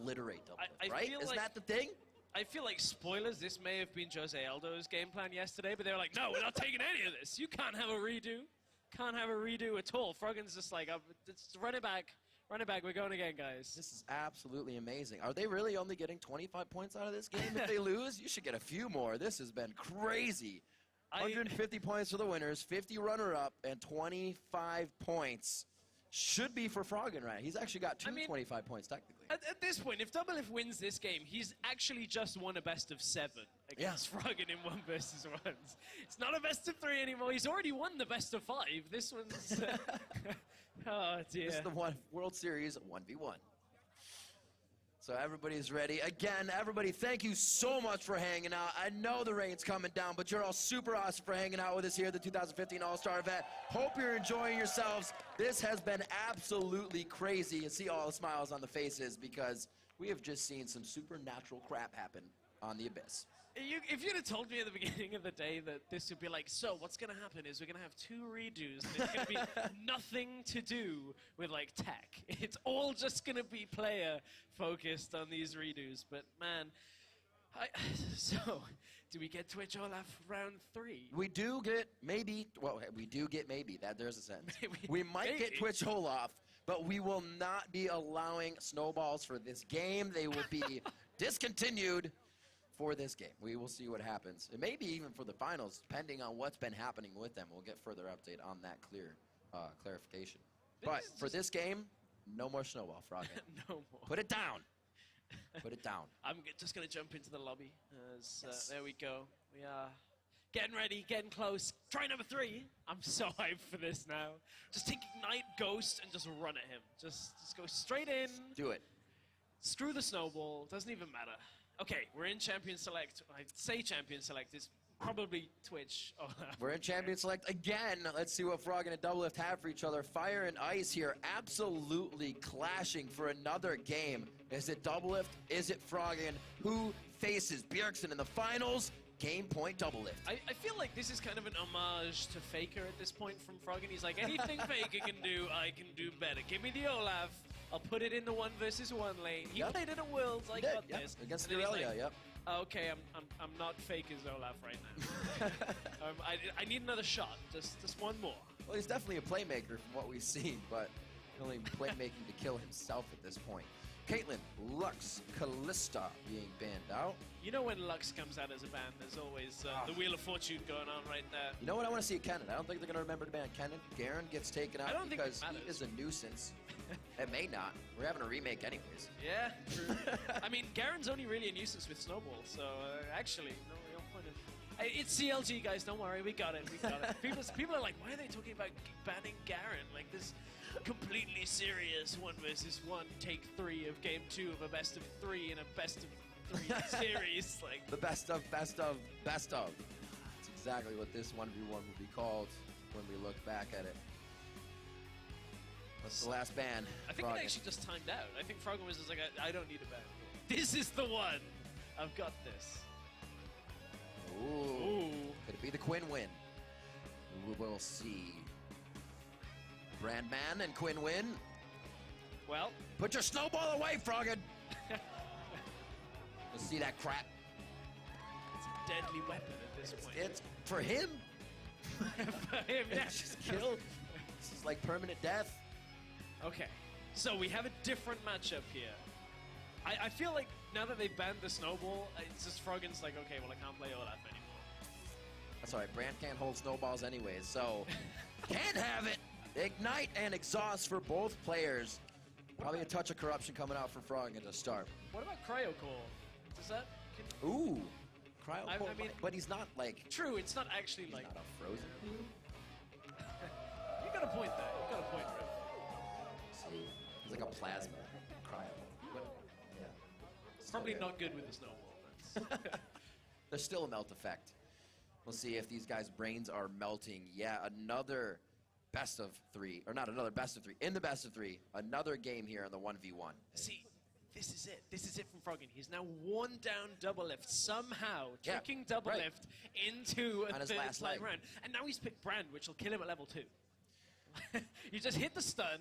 obliterate doublelift, I right? feel Isn't like- that the thing? I feel like, spoilers, this may have been Jose Aldo's game plan yesterday, but they were like, no, we're not taking any of this. You can't have a redo. Can't have a redo at all. Froggen's just like, just run it back. Run it back. We're going again, guys. This is absolutely amazing. Are they really only getting 25 points out of this game if they lose? You should get a few more. This has been crazy. 150 points for the winners, 50 runner-up, and 25 points. Should be for Froggen, right? He's actually got 25 points, technically. At this point, if Doublelift wins this game, he's actually just won a best of 7 against Froggen in 1 versus 1s. It's not a best of 3 anymore. He's already won the best of 5. This one's... oh, dear. This is the World Series 1v1. So everybody's ready. Again, everybody, thank you so much for hanging out. I know the rain's coming down, but you're all super awesome for hanging out with us here at the 2015 All-Star event. Hope you're enjoying yourselves. This has been absolutely crazy, and see all the smiles on the faces because we have just seen some supernatural crap happen on the Abyss. If you'd have told me at the beginning of the day that this would be like, so what's going to happen is we're going to have 2 redos, and it's going to be nothing to do with, like, tech. It's all just going to be player-focused on these redos. But, man, so, do we get Twitch Olaf round 3? We do get maybe, well, we do get maybe. There's a sentence. We might get Twitch Olaf, but we will not be allowing snowballs for this game. They will be discontinued for this game. We will see what happens. And maybe even for the finals, depending on what's been happening with them. We'll get further update on that clarification. But for this game, no more snowball, Froggen. No more. Put it down. Put it down. I'm just going to jump into the lobby. There we go. We are getting ready, getting close. Try number 3. I'm so hyped for this now. Just take Ignite, Ghost, and just run at him. Just go straight in. Do it. Screw the snowball. Doesn't even matter. Okay, we're in Champion Select. I say Champion Select. It's probably Twitch. We're in Champion Select again. Let's see what Froggen and Doublelift have for each other. Fire and Ice here absolutely clashing for another game. Is it Doublelift? Is it Froggen? Who faces Bjergsen in the finals? Game point Doublelift. I feel like this is kind of an homage to Faker at this point from Froggen. He's like, anything Faker can do, I can do better. Give me the Olaf. I'll put it in the 1 versus 1 lane. He played it at Worlds. I got this. Against Aurelia, like, okay, I'm not Faker's Olaf right now. I need another shot. Just one more. Well, he's definitely a playmaker from what we've seen, but only playmaking to kill himself at this point. Caitlyn, Lux, Callista being banned out. You know when Lux comes out as a ban, there's always the Wheel of Fortune going on right there. You know what? I want to see Kennen. I don't think they're going to remember to ban Kennen. Garen gets taken out because he is a nuisance. It may not. We're having a remake anyways. Yeah, true. I mean, Garen's only really a nuisance with Snowball, so actually, no real point of... It's CLG, guys. Don't worry. We got it. We got it. People are like, why are they talking about banning Garen? Like this completely serious 1 versus 1 take 3 of game 2 of a best of 3 in a best of 3 series. Like the best of. That's exactly what this 1v1 will be called when we look back at it. What's the last ban? I think it actually just timed out. I think Froggen was just like, I don't need a ban. This is the one. I've got this. Ooh. Could it be the Quinn win? We will see. Brandman and Quinn win. Well. Put your snowball away, Froggen! Let's see that crap. It's a deadly weapon at this point. It's for him. For him, yeah. It's just killed. This is like permanent death. Okay. So we have a different matchup here. I feel like now that they banned the snowball, it's just Froggen's like, okay, well, I can't play Olaf anymore. That's all right. Brand can't hold snowballs anyways, so can't have it. Ignite and exhaust for both players. Probably a touch of corruption coming out from Froggen to start. What about Cryocore? Does that... Ooh. Cryocore, I mean, but he's not like... True, it's not actually he's like... not a frozen. You got a point there. You got a point, Riff. See, he's like a plasma cryo. Yeah. Probably not good with the snowball. There's still a melt effect. We'll see if these guys' brains are melting. Yeah, another best of 3, or not another best of 3. In the best of 3, another game here in the 1v1. See, this is it. This is it from Froggen. He's now worn down Doublelift somehow, tricking Doublelift into a third slide round. And now he's picked Brand, which will kill him at level 2. You just hit the stun,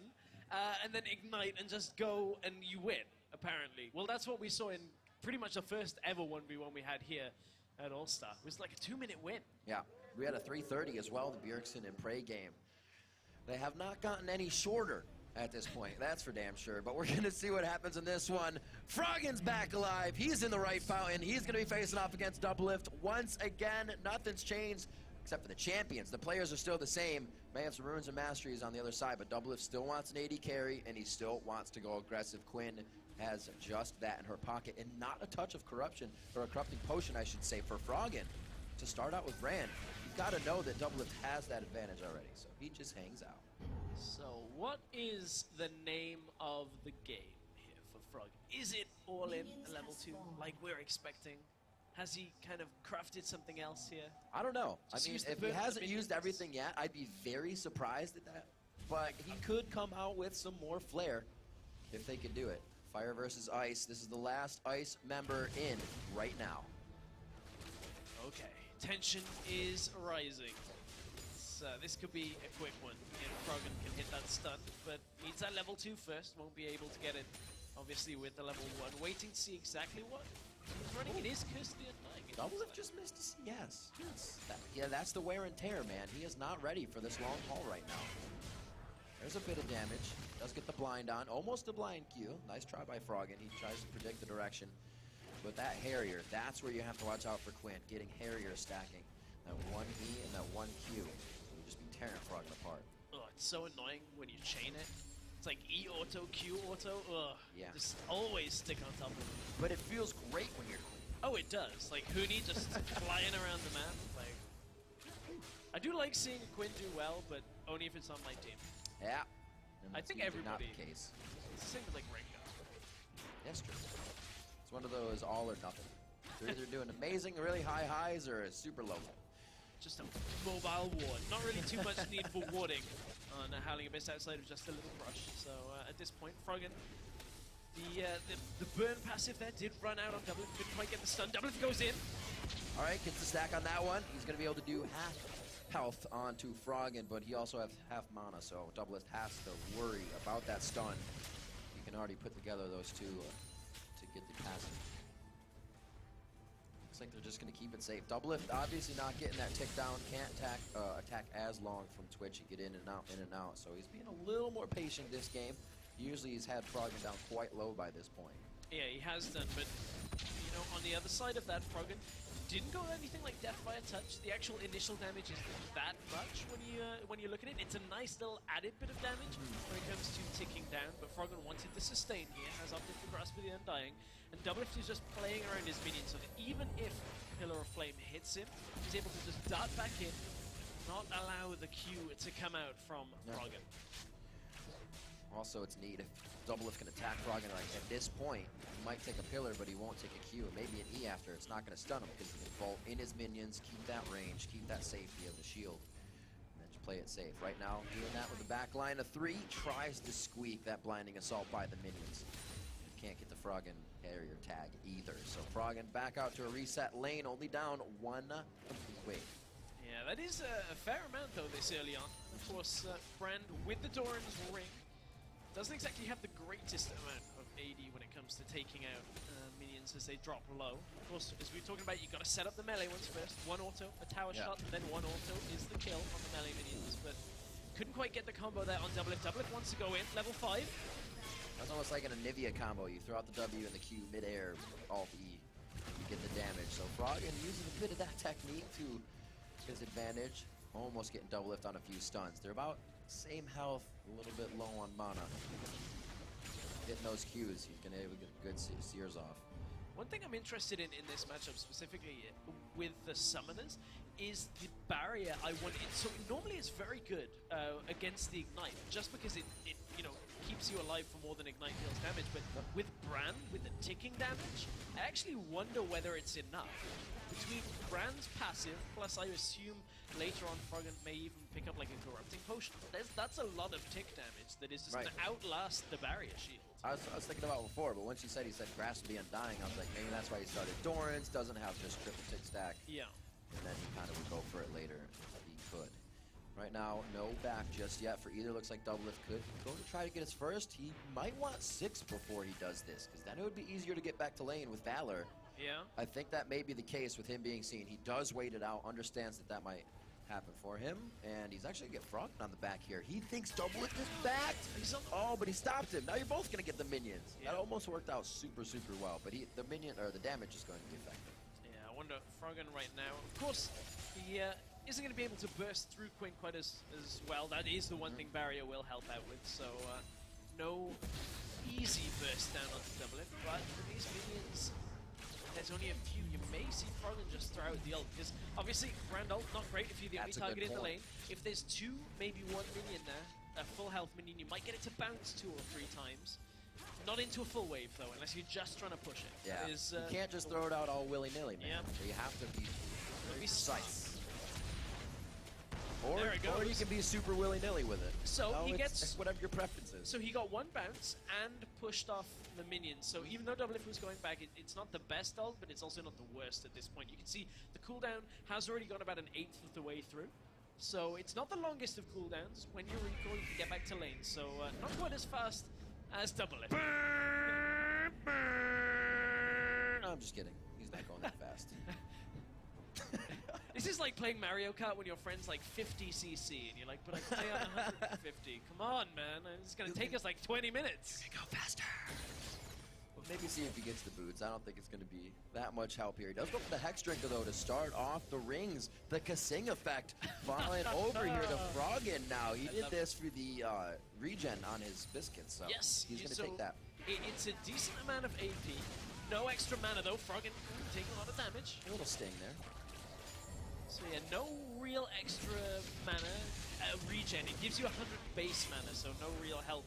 and then ignite, and just go, and you win. apparently. Well, that's what we saw in pretty much the first ever 1v1 we had here at All-Star. It was like a 2-minute win. Yeah, we had a 3:30 as well, the Bjergsen and Prey game. They have not gotten any shorter at this point, that's for damn sure. But we're going to see what happens in this one. Froggen's back alive. He's in the right fountain. He's going to be facing off against Doublelift once again. Nothing's changed except for the champions. The players are still the same. May have some runes and masteries on the other side, but Doublelift still wants an AD carry, and he still wants to go aggressive. Quinn has just that in her pocket, and not a touch of corruption, or a corrupting potion, I should say, for Froggen. To start out with Brand, you've got to know that Doublelift has that advantage already, so he just hangs out. So what is the name of the game here for Froggen? Is it all in level 2 like we're expecting? Has he kind of crafted something else here? I don't know. Just I mean, use the if he burn hasn't minions. used everything yet, I'd be very surprised at that. But he could come out with some more flair if they could do it. Fire versus Ice. This is the last Ice member in right now. Okay, tension is rising. This could be a quick one if Froggen can hit that stun, but needs that level 2 first. Won't be able to get it, obviously, with the level 1. Waiting to see exactly what he's running. It is Curse the Undying. Doublelift just missed a yes. Yeah, that's the wear and tear, man. He is not ready for this long haul right now. There's a bit of damage. Does get the blind on. Almost a blind Q. Nice try by Froggen. He tries to predict the direction. But that Harrier, that's where you have to watch out for Quinn. Getting Harrier stacking. That one E and that one Q. Will just be tearing Froggen apart. Oh, it's so annoying when you chain it. It's like E auto, Q auto. Ugh. Yeah. Just always stick on top of it. But it feels great when you're Quinn. Oh, it does. Like Huni just flying around the map. Like, I do like seeing Quinn do well, but only if it's on my team. Yeah. And I that's think usually everybody. not the case. It's the same with like Rengar. Yes, true. It's one of those all or nothing. They're either doing amazing, really high highs, or super low. Just a mobile ward. Not really too much need for warding on Howling Abyss outside of just a little brush. So at this point, Froggen, the burn passive there did run out on Doublelift. Couldn't quite get the stun. Doublelift goes in. All right, gets the stack on that one. He's going to be able to do half health onto Froggen, but he also has half mana, so Doublelift has to worry about that stun. You can already put together those two to get the passive. Looks like they're just going to keep it safe. Doublelift obviously not getting that tick down. Can't attack as long from Twitch and get in and out. So he's being a little more patient this game. Usually he's had Froggen down quite low by this point. Yeah, he has done, but you know, on the other side of that, Froggen didn't go anything like Death by a Touch. The actual initial damage isn't that much when you look at it. It's a nice little added bit of damage when it comes to ticking down, but Froggen wanted to sustain here, has opted for Grasp of the Undying, and Doublelift is just playing around his minions so that even if Pillar of Flame hits him, he's able to just dart back in, not allow the Q to come out from Froggen. Also, it's neat if Doublelift can attack Froggen. Like at this point, he might take a pillar, but he won't take a Q, and maybe an E after. It's not going to stun him because he can vault in his minions, keep that range, keep that safety of the shield, and then just play it safe. Right now, doing that with the back line of 3, tries to squeak that blinding assault by the minions. Can't get the Froggen Harrier tag either. So Froggen back out to a reset lane, only down 1 complete wave. Yeah, that is a fair amount though this early on. Of course, Brand with the Doran's ring doesn't exactly have the greatest amount of AD when it comes to taking out minions as they drop low. Of course, as we were talking about, you've got to set up the melee ones first. One auto, a tower shot, and then one auto is the kill on the melee minions. But couldn't quite get the combo there on Doublelift. Doublelift wants to go in, level 5. That's almost like an Anivia combo. You throw out the W and the Q midair, Alt E, you get the damage. So Froggen using a bit of that technique to his advantage. Almost getting Doublelift on a few stuns. They're about same health, a little bit low on mana. Hitting those Qs, he's gonna be able to get good sears off. One thing I'm interested in this matchup specifically with the summoners is the barrier I want. So normally it's very good against the Ignite, just because it you know keeps you alive for more than Ignite deals damage. But with Brand, with the ticking damage, I actually wonder whether it's enough. Between Brand's passive, plus I assume later on Froggen may even pick up like a Corrupting Potion. That's a lot of tick damage that is just going to outlast the barrier shield. I was thinking about it before, but once you said Grasp of the Undying, I was like, maybe that's why he started Doran's, doesn't have just triple tick stack. Yeah. And then he kind of would go for it later if he could. Right now, no back just yet for either. Looks like Doublelift could go to try to get his first. He might want 6 before he does this, because then it would be easier to get back to lane with Valor. Yeah. I think that may be the case with him being seen. He does wait it out, understands that that might happen for him, and he's actually going to get Froggen on the back here. He thinks Doublelift is back. Oh, but he stopped him. Now you're both going to get the minions. Yeah. That almost worked out super, super well, but the damage is going to be effective. Yeah, I wonder, Froggen right now, of course, he isn't going to be able to burst through Quinn quite as well. That is the one thing Barrier will help out with, so no easy burst down onto Doublelift, but for these minions, there's only a few. You may see Froggen just throw out the ult, because obviously Grand ult, not great if you're the only target in the lane. If there's 2, maybe 1 minion there, a full health minion, you might get it to bounce 2 or 3 times. Not into a full wave though, unless you're just trying to push it. Yeah, you can't just throw it out all willy-nilly, man. Yeah. So you have to be precise. Or you can be super willy-nilly with it. So he gets whatever your preference is. So he got 1 bounce and pushed off the minions. So even though Doublelift was going back, it's not the best ult, but it's also not the worst at this point. You can see the cooldown has already gone about 1/8 of the way through. So it's not the longest of cooldowns. When you recall, you can get back to lane. So not quite as fast as Doublelift. No, I'm just kidding. He's not going that fast. This is like playing Mario Kart when your friend's like 50 cc and you're like, but I play on 150. Come on, man. It's going to take us like 20 minutes. You can go faster. Well, maybe see if he gets the boots. I don't think it's going to be that much help here. He does go for the Hex Drinker, though, to start off the rings. The Kasing effect falling over here to Froggen now. He did this for the regen on his biscuits, so yes, he's going to take that. It's a decent amount of AP. No extra mana, though. Froggen taking a lot of damage. A little sting there. So yeah, no real extra mana regen. It gives you 100 base mana, so no real help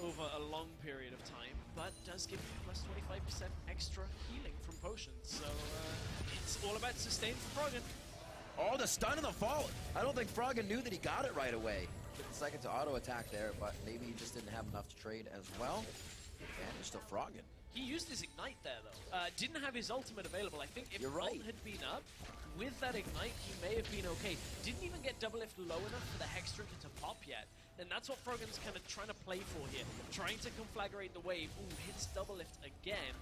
over a long period of time, but does give you plus 25% extra healing from potions. So it's all about sustain for Froggen. Oh, the stun and the fall. I don't think Froggen knew that he got it right away. Took a second to auto attack there, but maybe he just didn't have enough to trade as well. And there's still Froggen. He used his Ignite there, though. Didn't have his ultimate available. I think if ult had been up, with that Ignite, he may have been okay. Didn't even get Doublelift low enough for the Hex Drinker to pop yet. And that's what Froggen's kind of trying to play for here. Trying to conflagrate the wave. Ooh, hits Doublelift again.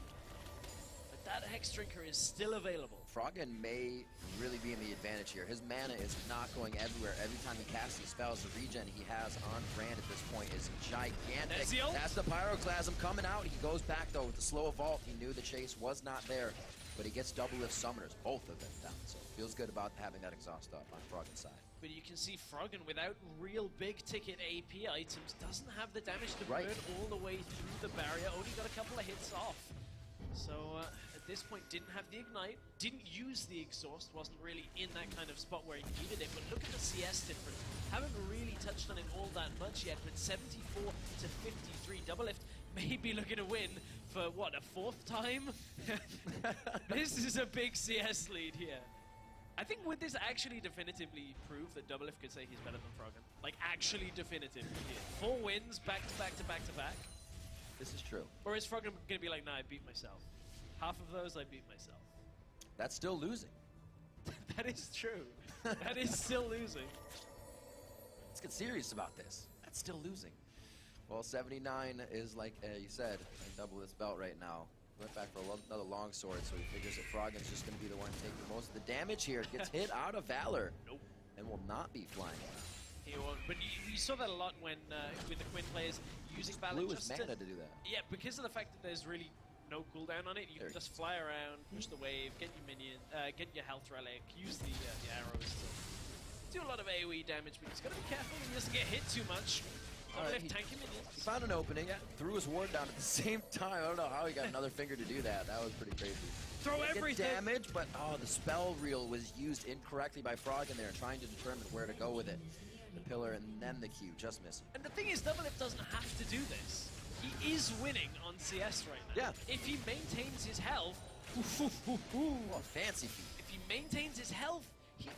But that Hex Drinker is still available. Froggen may really be in the advantage here. His mana is not going everywhere. Every time he casts these spells, the regen he has on brand at this point is gigantic. That's the Pyroclasm coming out. He goes back, though, with the slow vault. He knew the chase was not there, but he gets Doublelift Summoners, both of them down. So feels good about having that exhaust up on Froggen's side. But you can see Froggen, without real big-ticket AP items, doesn't have the damage to burn all the way through the barrier. Only got a couple of hits off. So at this point, didn't have the Ignite, didn't use the exhaust, wasn't really in that kind of spot where he needed it. But look at the CS difference. Haven't really touched on it all that much yet, but 74 to 53. Doublelift may be looking to win for, what, a 4th time? This is a big CS lead here. I think would this actually definitively prove that Doublelift could say he's better than Froggen? Like, actually definitively here. 4 wins, back to back to back to back. This is true. Or is Froggen going to be like, nah, I beat myself? Half of those, I beat myself. That's still losing. That is true. That is still losing. Let's get serious about this. That's still losing. Well, 79 is, like you said, double this belt right now. Went back for another long sword, so he figures that Froggen's just going to be the one taking most of the damage here. Gets hit out of Valor. Nope. And will not be flying. He won't. But you saw that a lot when with the Quinn players using Valor just mana to do that. Yeah, because of the fact that there's really no cooldown on it, you can just fly around, push the wave, get your minion, get your health relic, use the arrows to do a lot of AoE damage, but he's got to be careful he doesn't get hit too much. He found an opening, threw his ward down at the same time. I don't know how he got another finger to do that. That was pretty crazy. Throw everything. Damage, but the spell reel was used incorrectly by Froggen there, trying to determine where to go with it. The pillar and then the Q, just missing. And the thing is, Doublelift doesn't have to do this. He is winning on CS right now. Yeah. If he maintains his health, what a fancy feat. If he maintains his health,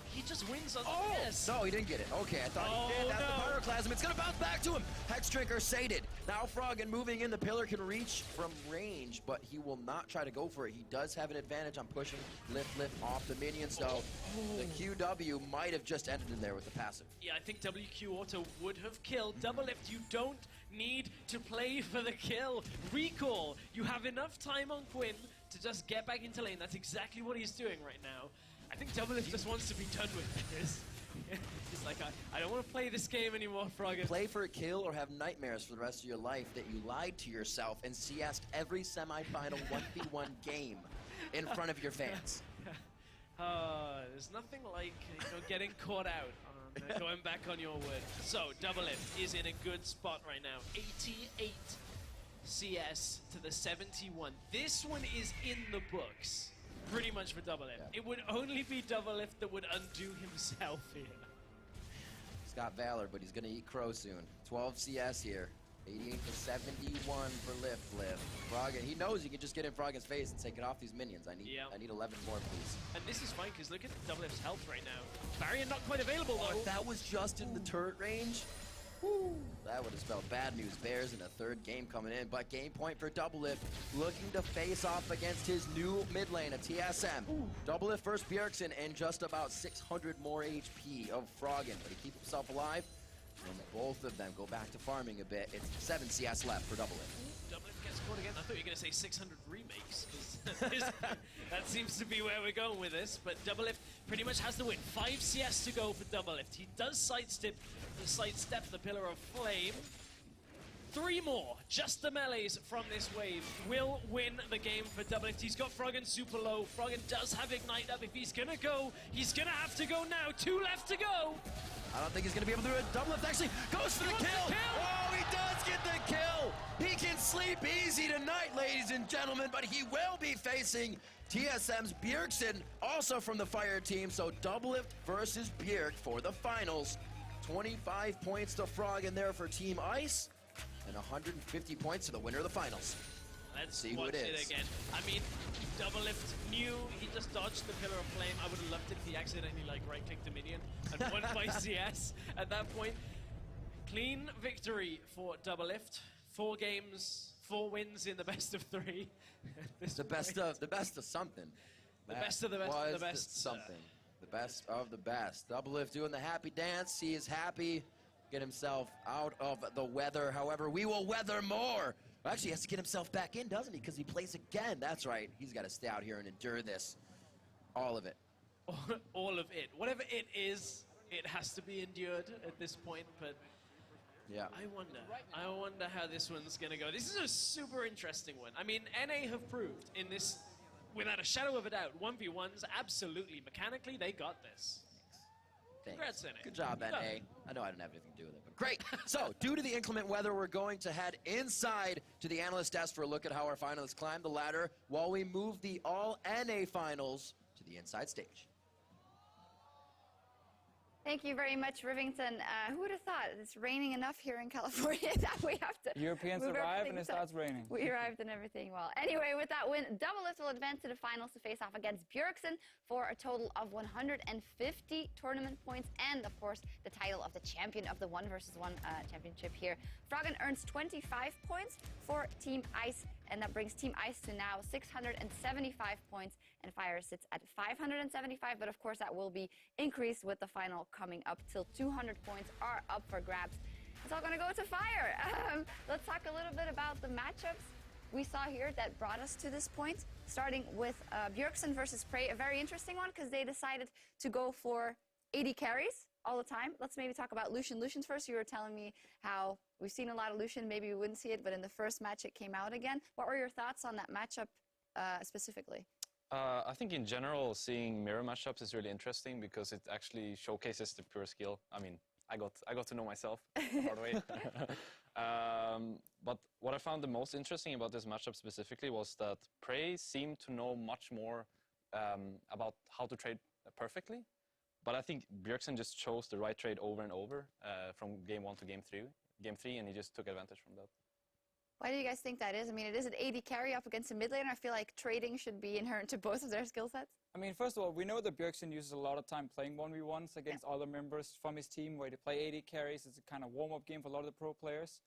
he just wins on CS. No, he didn't get it. Okay, I thought he did. That's the Pyroclasm. It's going to bounce back to him. Hex Drinker sated. Now Froggen moving in, the pillar can reach from range, but he will not try to go for it. He does have an advantage on pushing lift off the minion, so the QW might have just ended in there with the passive. Yeah, I think WQ Auto would have killed. Double lift, you don't need to play for the kill. Recall, you have enough time on Quinn to just get back into lane. That's exactly what he's doing right now. I think Double lift just wants to be done with this. He's like, I don't want to play this game anymore, Froggen. Play for a kill or have nightmares for the rest of your life that you lied to yourself and CS'd every semifinal 1v1 game in front of your fans. There's nothing like getting caught out on going back on your word. So, Double lift is in a good spot right now. 88 CS to the 71. This one is in the books. Pretty much for Double lift. Yeah. It would only be Double lift that would undo himself here. He's got Valor, but he's going to eat crow soon. 12 CS here. 88 to 71 for lift. Froggen, he knows he can just get in Froggen's face and say, get off these minions. I need 11 more, please. And this is fine, because look at Double lift's health right now. Barrier not quite available, though. If that was just in the turret range, that would have spelled bad news. Bears in a third game coming in, but game point for Double lift, looking to face off against his new mid lane, a TSM. Double lift versus Bjergsen and just about 600 more HP of Froggen, but he keeps himself alive. And both of them go back to farming a bit. It's 7 CS left for Double lift. Double lift gets caught again. I thought you were going to say 600 remakes, because that seems to be where we're going with this. But Double lift pretty much has the win. 5 CS to go for Double lift. He does sidestep the Pillar of Flame. 3 more, just the melees from this wave, will win the game for Double lift. He's got Froggen super low. Froggen does have Ignite up. If he's going to go, he's going to have to go now. 2 left to go. I don't think he's going to be able to do it. Double lift actually goes for the kill. Oh, he does get the kill. He can sleep easy tonight, ladies and gentlemen, but he will be facing TSM's Bjergsen, also from the Fire team. So Double lift versus Bjerg for the finals. 25 points to Froggen there for Team Ice, and 150 points to the winner of the finals. Let's see who watch it is. Again. I mean, Double lift knew he just dodged the Pillar of Flame. I would have loved it if he accidentally right-clicked the minion and won by CS at that point. Clean victory for Double lift. 4 games, 4 wins in the best of 3. The best of something. The best of the best of the best. Something. The best of the best. Double lift doing the happy dance. He is happy. Get himself out of the weather. However, we will weather more. Actually, he has to get himself back in, doesn't he? Because he plays again. That's right. He's got to stay out here and endure this. All of it. All of it. Whatever it is, it has to be endured at this point. But yeah, I wonder how this one's going to go. This is a super interesting one. I mean, NA have proved in this, without a shadow of a doubt, 1v1s, absolutely. Mechanically, they got this. Congrats, NA. Good job, NA. I know I didn't have anything to do with it, but great. So, due to the inclement weather, we're going to head inside to the analyst desk for a look at how our finalists climb the ladder while we move the all-NA finals to the inside stage. Thank you very much, Rivington. Who would have thought it's raining enough here in California that we have to Europeans arrive and it starts raining. We arrived and everything well. Anyway, with that win, Double lift will advance to the finals to face off against Bjergsen for a total of 150 tournament points and, of course, the title of the champion of the 1 vs 1 championship here. Froggen earns 25 points for Team Ice, and that brings Team Ice to now 675 points, and Fire sits at 575, but of course that will be increased with the final coming up till 200 points are up for grabs. It's all going to go to Fire. Let's talk a little bit about the matchups we saw here that brought us to this point, starting with Bjergsen versus Prey, a very interesting one because they decided to go for 80 carries all the time. Let's maybe talk about Lucian. Lucian's first, you were telling me how we've seen a lot of Lucian, maybe we wouldn't see it, but in the first match it came out again. What were your thoughts on that matchup specifically? I think in general, seeing mirror matchups is really interesting because it actually showcases the pure skill. I mean, I got to know myself the hard way. But what I found the most interesting about this matchup specifically was that Prey seemed to know much more about how to trade perfectly. But I think Bjergsen just chose the right trade over and over from game 1 to game 3, and he just took advantage from that. Why do you guys think that is? I mean, it is an 80 carry up against a mid laner. I feel like trading should be inherent to both of their skill sets. I mean, first of all, we know that Bjergsen uses a lot of time playing 1v1s against other members from his team where they play 80 carries. It's a kind of warm-up game for a lot of the pro players.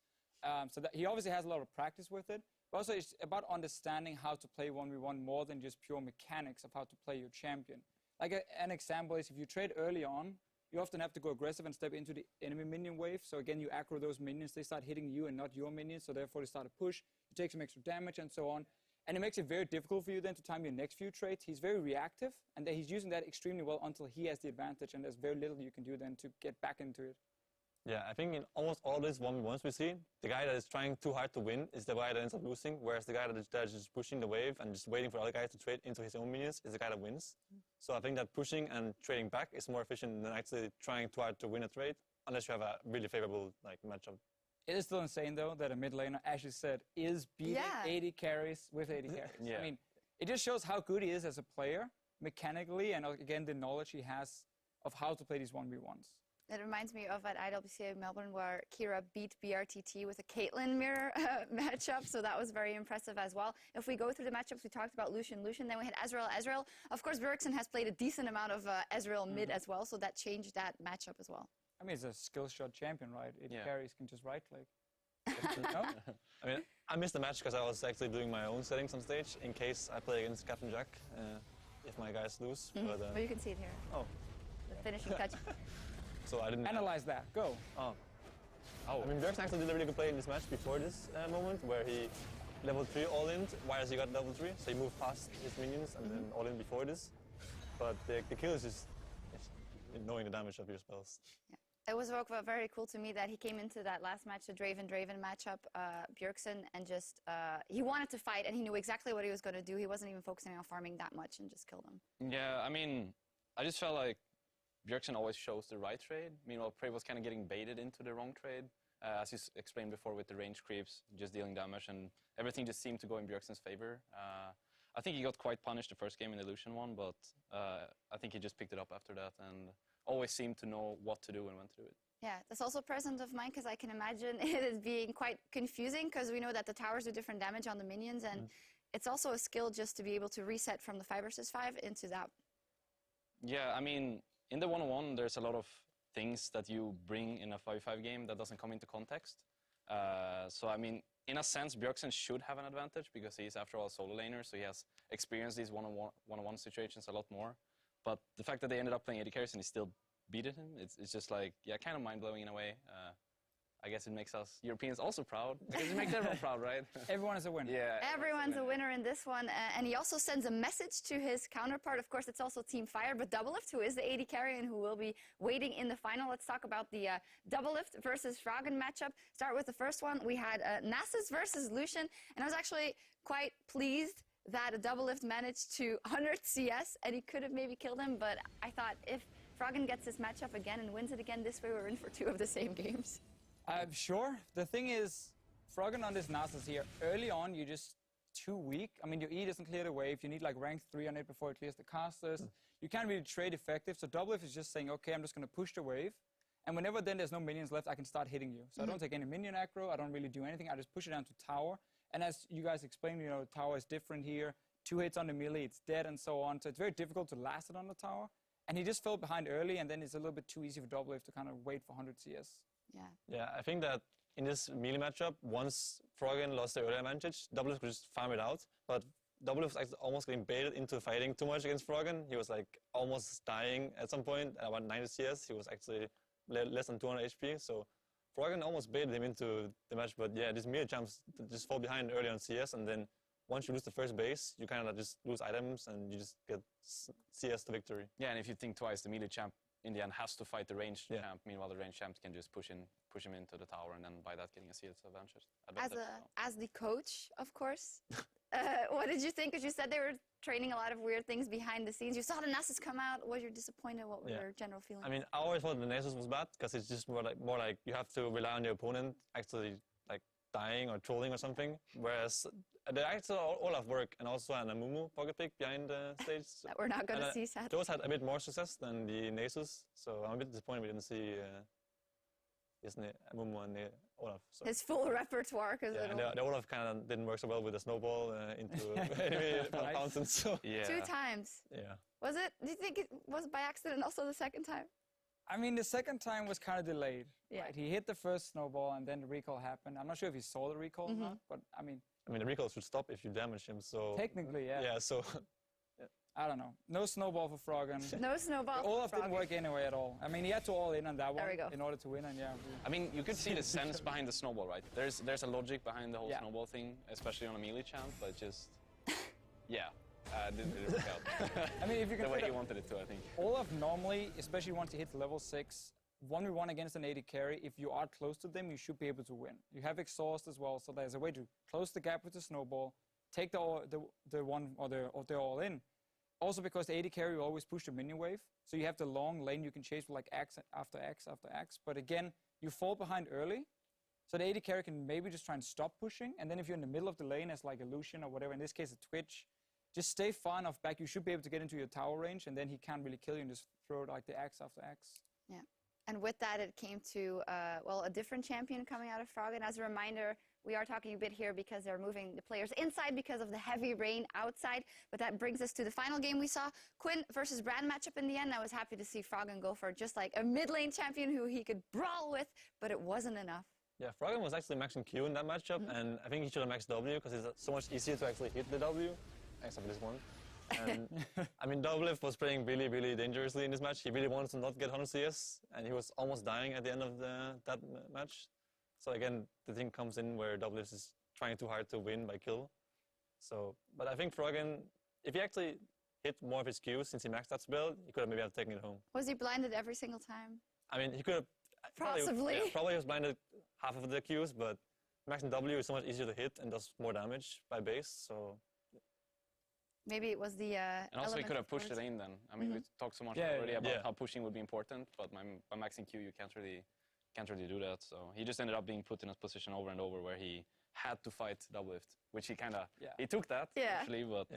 So that he obviously has a lot of practice with it. But also, it's about understanding how to play 1v1 more than just pure mechanics of how to play your champion. Like an example is if you trade early on, you often have to go aggressive and step into the enemy minion wave. So again, you aggro those minions, they start hitting you and not your minions, so therefore they start to push, you take some extra damage and so on. And it makes it very difficult for you then to time your next few trades. He's very reactive, and he's using that extremely well until he has the advantage, and there's very little you can do then to get back into it. Yeah, I think in almost all these 1v1s we see, the guy that is trying too hard to win is the guy that ends up losing, whereas the guy that is just pushing the wave and just waiting for other guys to trade into his own minions is the guy that wins. So I think that pushing and trading back is more efficient than actually trying too hard to win a trade, unless you have a really favorable matchup. It is still insane, though, that a mid laner, as you said, is beating 80 carries with 80 carries. Yeah. I mean, it just shows how good he is as a player, mechanically, and again, the knowledge he has of how to play these 1v1s. It reminds me of at IWCA Melbourne where Kira beat BRTT with a Caitlyn mirror matchup, so that was very impressive as well. If we go through the matchups, we talked about Lucian, then we had Ezreal. Of course, Bjergsen has played a decent amount of Ezreal mid as well, so that changed that matchup as well. I mean, it's a skill shot champion, right? It carries can just right-click. No? I mean, I missed the match because I was actually doing my own settings on stage in case I play against Captain Jack, if my guys lose. But, well, you can see it here. Oh. The finishing touch. So I didn't analyze that. Go. Oh. I mean, Bjergsen actually did a really good play in this match before this moment, where he level 3 all-in, whereas he got level 3, so he moved past his minions and then all-in before this. But the kill is just knowing the damage of your spells. Yeah. It was very cool to me that he came into that last match, the Draven matchup, Bjergsen, and just, he wanted to fight and he knew exactly what he was going to do. He wasn't even focusing on farming that much and just killed him. Yeah, I mean, I just felt like Bjergsen always chose the right trade. Meanwhile, Prey was kind of getting baited into the wrong trade. As you explained before with the range creeps, just dealing damage, and everything just seemed to go in Bjergsen's favor. I think he got quite punished the first game in the Lucian one, but I think he just picked it up after that and always seemed to know what to do and when to do it. Yeah, that's also present of mine because I can imagine it as being quite confusing because we know that the towers do different damage on the minions, and it's also a skill just to be able to reset from the 5 versus 5 into that. Yeah, I mean, in the 1-on-1, there's a lot of things that you bring in a 5v5 game that doesn't come into context. So, I mean, in a sense, Bjergsen should have an advantage because he's, after all, a solo laner, so he has experienced these 1-on-1 situations a lot more. But the fact that they ended up playing 80 carries and he still beat him, it's just like, yeah, kind of mind-blowing in a way. I guess it makes us Europeans also proud, because it makes everyone proud, right? Everyone is a winner. Yeah. Everyone's a winner in this one, and he also sends a message to his counterpart. Of course, it's also Team Fire, but Doublelift, who is the 80 carry and who will be waiting in the final. Let's talk about the Doublelift versus Froggen matchup. Start with the first one. We had Nasus versus Lucian, and I was actually quite pleased that a Doublelift managed to 100 CS, and he could have maybe killed him, but I thought if Froggen gets this matchup again and wins it again, this way we're in for 2 of the same games. Sure. The thing is, Froggen on this Nasus here, early on, you're just too weak. I mean, your E doesn't clear the wave. You need like rank 3 on it before it clears the casters. You can't really trade effective. So Doublelift is just saying, okay, I'm just going to push the wave. And whenever then there's no minions left, I can start hitting you. So I don't take any minion aggro. I don't really do anything. I just push it down to tower. And as you guys explained, you know, tower is different here. 2 hits on the melee, it's dead and so on. So it's very difficult to last it on the tower. And he just fell behind early, and then it's a little bit too easy for Doublelift to kind of wait for 100 CS. Yeah. Yeah, I think that in this melee matchup, once Froggen lost the early advantage, Doublelift could just farm it out. But Doublelift was almost getting baited into fighting too much against Froggen. He was like almost dying at some point. At about 90 CS, he was actually less than 200 HP. So Froggen almost baited him into the match. But yeah, these melee champs just fall behind early on CS, and then once you lose the first base, you kind of just lose items and you just get CS to victory. Yeah, and if you think twice, the melee champ in the end has to fight the ranged champ. Meanwhile, the ranged champ can just push him into the tower, and then by that getting a CS advantage. As the coach, of course, what did you think? Because you said they were training a lot of weird things behind the scenes. You saw the Nasus come out. Was you disappointed? What were your general feelings? I mean, I always thought the Nasus was bad because it's just more like you have to rely on your opponent actually like dying or trolling or something. Whereas the actual Olaf work and also an Amumu pocket pick behind the stage. That we're not going to see, sadly. Those had a bit more success than the Nasus, so I'm a bit disappointed we didn't see Amumu and Olaf. So. His full repertoire. Yeah, the Olaf kind of didn't work so well with the snowball into enemy fountains. So. Yeah. 2 times. Yeah. Was it? Do you think it was by accident also the second time? I mean, the second time was kind of delayed. Yeah. Right? He hit the first snowball, and then the recall happened. I'm not sure if he saw the recall or not, but I mean, the recall should stop if you damage him, so... technically, yeah. Yeah, so... I don't know. No snowball for Froggen. No snowball. Olaf for didn't Froggen. work anyway at all. I mean, he had to all in on that one There we go. in order to win, and yeah. I mean, you could see the sense behind the snowball, right? There's a logic behind the whole Yeah. snowball thing, especially on a melee champ, but just... Yeah, didn't really work out. I mean, if you The way he consider wanted it to, I think. Olaf normally, especially once he hits level 6, 1v1 against an AD carry, if you are close to them, you should be able to win. You have exhaust as well, so there's a way to close the gap with the snowball, take the one or the all in. Also because the AD carry will always push the minion wave, so you have the long lane you can chase with like axe after axe after axe. But again, you fall behind early, so the AD carry can maybe just try and stop pushing, and then if you're in the middle of the lane as like a Lucian or whatever, in this case a Twitch, just stay far enough back. You should be able to get into your tower range, and then he can't really kill you and just throw like the axe after axe. Yeah. And with that, it came to, well, a different champion coming out of Froggen. As a reminder, we are talking a bit here because they're moving the players inside because of the heavy rain outside. But that brings us to the final game we saw. Quinn versus Brand matchup in the end. I was happy to see Froggen go for just like a mid-lane champion who he could brawl with, but it wasn't enough. Yeah, Froggen was actually maxing Q in that matchup, and I think he should have maxed W because it's so much easier to actually hit the W, except for this one. And I mean, Doublelift was playing really, really dangerously in this match. He really wanted to not get 100 CS, and he was almost dying at the end of that match. So again, the thing comes in where Doublelift is trying too hard to win by kill. So, but I think Froggen, if he actually hit more of his Qs since he maxed that spell, he could have maybe have taken it home. Was he blinded every single time? I mean, he could have... Possibly. Probably was blinded half of the Qs, but maxing W is so much easier to hit and does more damage by base, so... Maybe it was the And also he element could have of pushed the courage. lane then. I mean, we talked so much Yeah, already yeah. about Yeah. how pushing would be important, but by maxing Q, you can't really do that. So he just ended up being put in a position over and over where he had to fight Doublelift, which he kind of... Yeah. He took that, Yeah. actually, but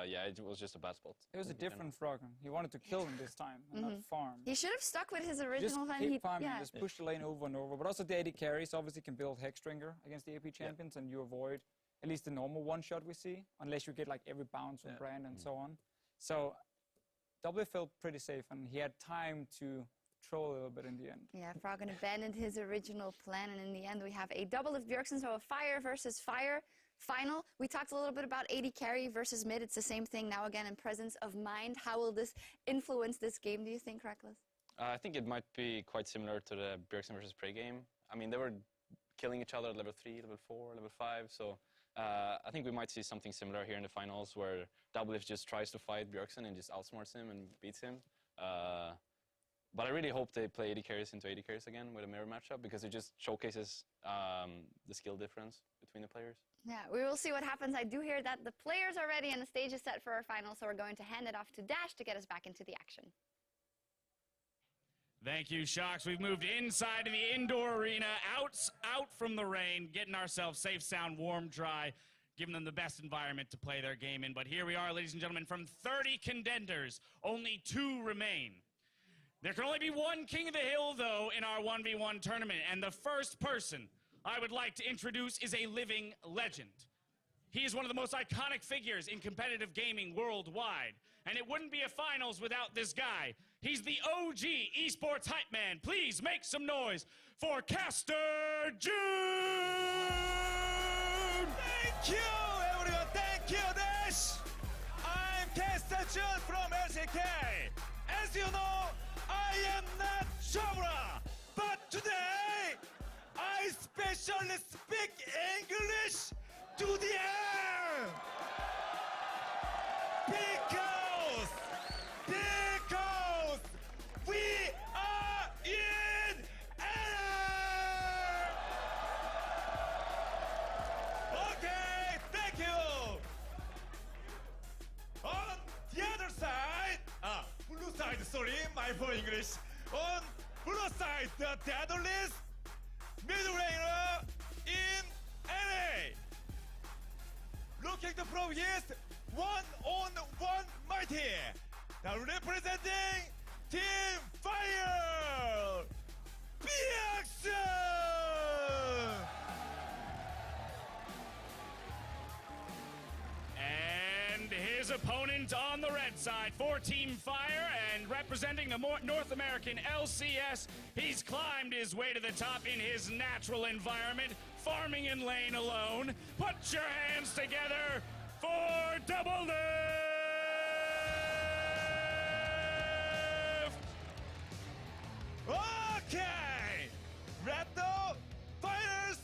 yeah, it was just a bad spot. It was a different Froggen. He wanted to kill him this time, and not farm. He should have stuck with his Just original plan. keep farming, Yeah. just push the lane over and over. But also the AD carries obviously can build Hexdrinker against the AP champions, and you avoid at least the normal one-shot we see, unless you get like every bounce from Brand and so on. So Doublelift felt pretty safe, and he had time to troll a little bit in the end. Yeah, Froggen abandoned his original plan, and in the end we have a Doublelift Bjergsen, so a fire versus fire final. We talked a little bit about AD carry versus mid. It's the same thing now again in presence of mind. How will this influence this game, do you think, Reckless? I think it might be quite similar to the Bjergsen versus Prey game. I mean, they were killing each other at level 3, level 4, level 5, so I think we might see something similar here in the finals where Doublelift just tries to fight Bjergsen and just outsmarts him and beats him. But I really hope they play AD carries into AD carries again with a mirror matchup because it just showcases the skill difference between the players. Yeah, we will see what happens. I do hear that the players are ready and the stage is set for our final, so we're going to hand it off to Dash to get us back into the action. Thank you, Shocks. We've moved inside to the indoor arena, out from the rain, getting ourselves safe, sound, warm, dry, giving them the best environment to play their game in. But here we are, ladies and gentlemen, from 30 contenders, only 2 remain. There can only be one King of the Hill, though, in our 1v1 tournament, and the first person I would like to introduce is a living legend. He is one of the most iconic figures in competitive gaming worldwide, and it wouldn't be a finals without this guy. He's the OG esports hype man. Please make some noise for Caster June! Thank you, everyone. Thank you, Dash. I'm Caster June from LCK. As you know, I am not Shabra, but today I specially speak English to the air because we are in air. Okay, thank you. On the other side, blue side, sorry, my poor English. On blue side, the deadliest middle laner in LA. Looking to from east, 1-on-1 mighty. Now representing Team Fire, Bjergsen. And here his opponent on the red side for Team Fire, and representing the North American LCS, he's climbed his way to the top in his natural environment, farming in lane alone. Put your hands together for Double Lift! Okay! Let the fighters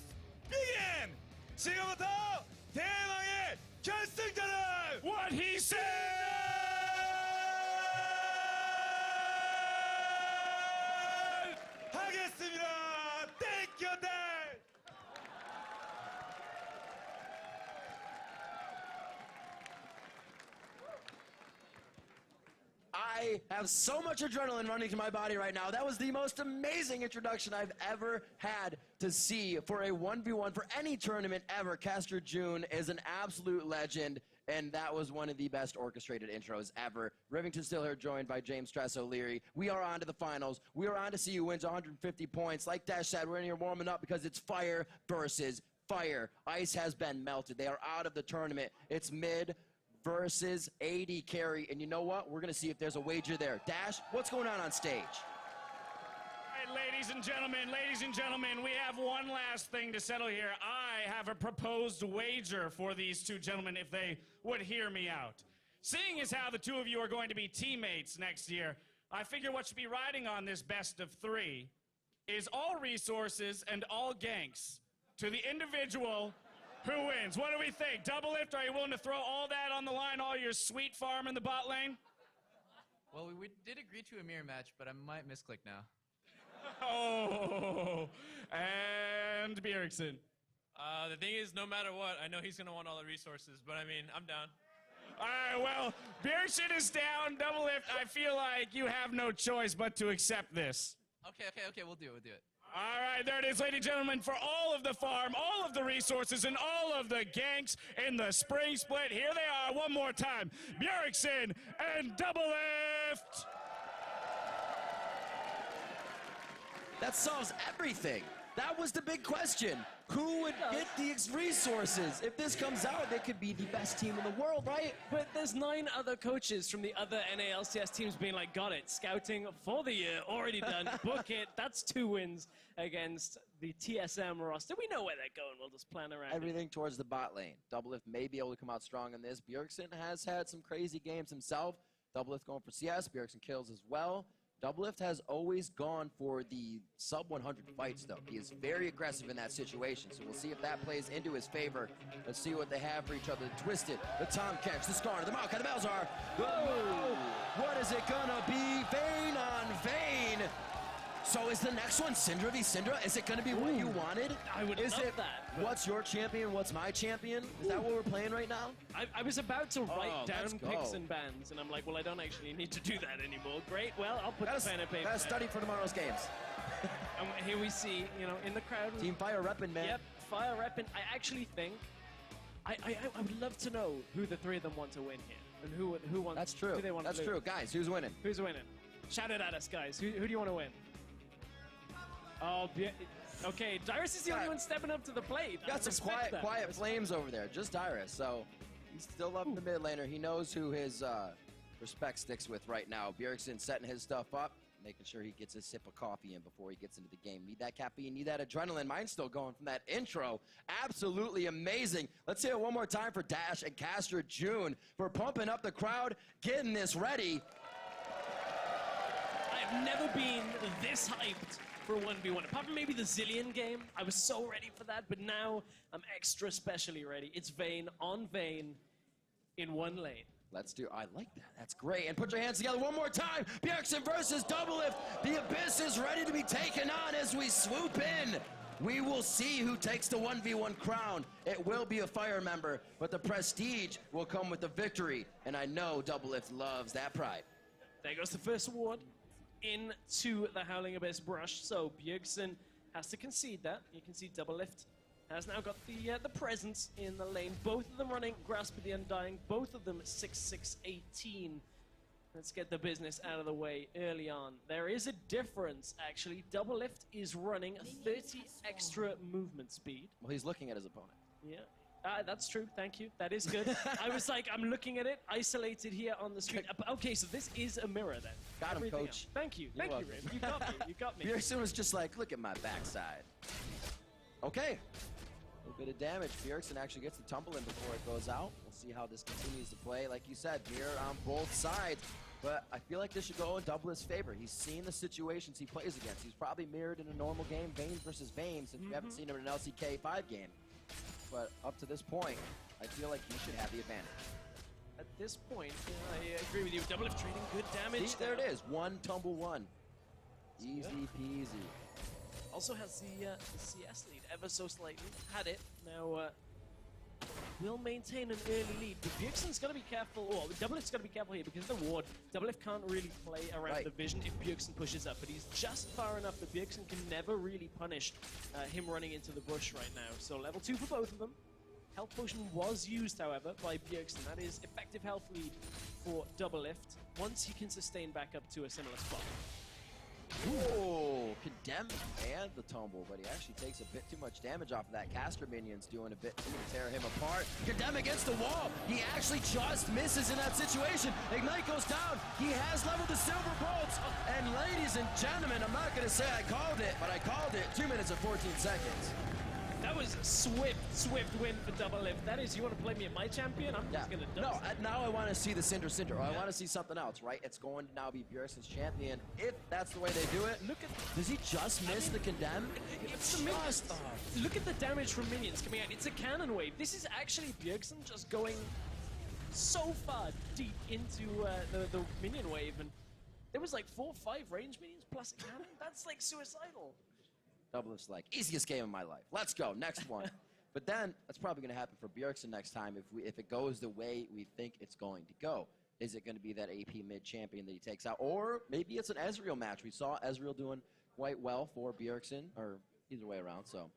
begin! 지금부터 대망의 결승전을 What he said! 하겠습니다! Thank you, Dad! I have so much adrenaline running through my body right now. That was the most amazing introduction I've ever had to see for a 1v1 for any tournament ever. Castor June is an absolute legend, and that was one of the best orchestrated intros ever. Rivington still here, joined by James Stress O'Leary. We are on to the finals. We are on to see who wins 150 points. Like Dash said, we're in here warming up because it's fire versus fire. Ice has been melted. They are out of the tournament. It's mid versus AD carry, and you know what? We're gonna see if there's a wager there. Dash, what's going on stage? All right, ladies and gentlemen, we have one last thing to settle here. I have a proposed wager for these two gentlemen if they would hear me out. Seeing as how the two of you are going to be teammates next year, I figure what should be riding on this best of three is all resources and all ganks to the individual who wins. What do we think? Double Lift, are you willing to throw all that on the line, all your sweet farm in the bot lane? Well, we did agree to a mirror match, but I might misclick now. Oh, and Bjergsen. The thing is, no matter what, I know he's going to want all the resources, but I mean, I'm down. All right, well, Bjergsen is down. Double Lift, I feel like you have no choice but to accept this. Okay, we'll do it. All right, there it is, ladies and gentlemen, for all of the farm, all of the resources, and all of the ganks in the spring split. Here they are one more time, Bjergsen and Double Lift. That solves everything. That was the big question. Who would get these resources? If this comes out, they could be the best team in the world, right? But there's 9 other coaches from the other NALCS teams being like, got it, scouting for the year, already done, book it. That's 2 wins against the TSM roster. We know where they're going. We'll just plan around Everything towards the bot lane. Double Lift may be able to come out strong in this. Bjergsen has had some crazy games himself. Double Lift going for CS. Bjergsen kills as well. Double Lift has always gone for the sub 100 fights, though. He is very aggressive in that situation, so we'll see if that plays into his favor. Let's see what they have for each other. The Twisted, the Tom Catch, the Scar, the Maokai, the Belzar. Whoa! What is it gonna be? Vayne on Vayne. So is the next one Syndra v Syndra? Is it gonna be what you wanted? I would is love it, that, but- What's your champion? What's my champion? Is that what we're playing right now? I was about to write let's down go. picks and bans, and I'm like, well, I don't actually need to do that anymore. Great, well, I'll put the pen and paper Gotta down. study for tomorrow's games. And here we see, in the crowd. Team Fire reppin', man. Yep, Fire reppin'. I actually think, I would love to know who the 3 of them want to win here, and who wants. That's true. Who they want That's to true. lose. Guys, who's winning? Who's winning? Shout it at us, guys. Who do you want to win? Oh, okay. Dyrus is the only one stepping up to the plate. I Got some respect that. quiet flames over there. Just Dyrus. So he's still up in the mid laner. He knows who his respect sticks with right now. Bjergsen setting his stuff up, making sure he gets a sip of coffee in before he gets into the game. Need that caffeine, need that adrenaline. Mine's still going from that intro. Absolutely amazing. Let's hear it one more time for Dash and Castor June for pumping up the crowd, getting this ready. I've never been this hyped for a 1v1. Apart from maybe the Zillion game, I was so ready for that, but now I'm extra specially ready. It's Vayne on Vayne in one lane. I like that. That's great. And put your hands together one more time. Bjergsen versus Double Lift. The Abyss is ready to be taken on as we swoop in. We will see who takes the 1v1 crown. It will be a Fire member, but the prestige will come with the victory. And I know Double Lift loves that pride. There goes the first award into the Howling Abyss brush. So Bjergsen has to concede that. You can see Double Lift has now got the presence in the lane. Both of them running Grasp of the Undying. Both of them 6-6-18. Let's get the business out of the way early on. There is a difference, actually. Double Lift is running 30 extra movement speed. Well, he's looking at his opponent. Yeah. That's true. Thank you. That is good. I was like, I'm looking at it, isolated here on the screen. Okay, so this is a mirror then. Got him, Everything coach. else. Thank you. Thank welcome. you, Riv. You got me. You got me. Bjergsen was just like, look at my backside. Okay. A little bit of damage. Bjergsen actually gets the tumble in before it goes out. We'll see how this continues to play. Like you said, mirror on both sides. But I feel like this should go in Double's favor. He's seen the situations he plays against. He's probably mirrored in a normal game, Vayne versus Vayne, since we haven't seen him in an LCK 5 game. But up to this point, I feel like he should have the advantage. At this point, I agree with you. Doublelift trading good damage. See, there it is. One tumble one. Easy peasy. Also has the CS lead ever so slightly. Had it. Now will maintain an early lead. But Bjergsen's got to be careful. Well, Doublelift's got to be careful here because of the ward. Doublelift can't really play around the vision if Bjergsen pushes up. But he's just far enough that Bjergsen can never really punish him running into the bush right now. So level 2 for both of them. Health potion was used, however, by Bjergsen. That is effective health lead for Doublelift once he can sustain back up to a similar spot. Ooh, condemn and the tumble, but he actually takes a bit too much damage off of that. Caster minion's doing a bit too to tear him apart. Condemn against the wall. He actually just misses in that situation. Ignite goes down. He has leveled the silver bolts. And ladies and gentlemen, I'm not going to say I called it, but I called it. 2 minutes and 14 seconds. That was a swift win for Doublelift. That is, you want to play me at my champion? I'm just going to No, now I want to see the Cinder. Or I want to see something else, right? It's going to now be Bjergsen's champion. If that's the way they do it, look at. Does he just miss the condemn? It's just. Look at the damage from minions coming out. It's a cannon wave. This is actually Bjergsen just going so far deep into the minion wave. And there was like 4 or 5 range minions plus a cannon. That's like suicidal. Doublelift's like, easiest game of my life. Let's go, next one. But then, that's probably going to happen for Bjergsen next time if it goes the way we think it's going to go. Is it going to be that AP mid champion that he takes out? Or maybe it's an Ezreal match. We saw Ezreal doing quite well for Bjergsen, or either way around, so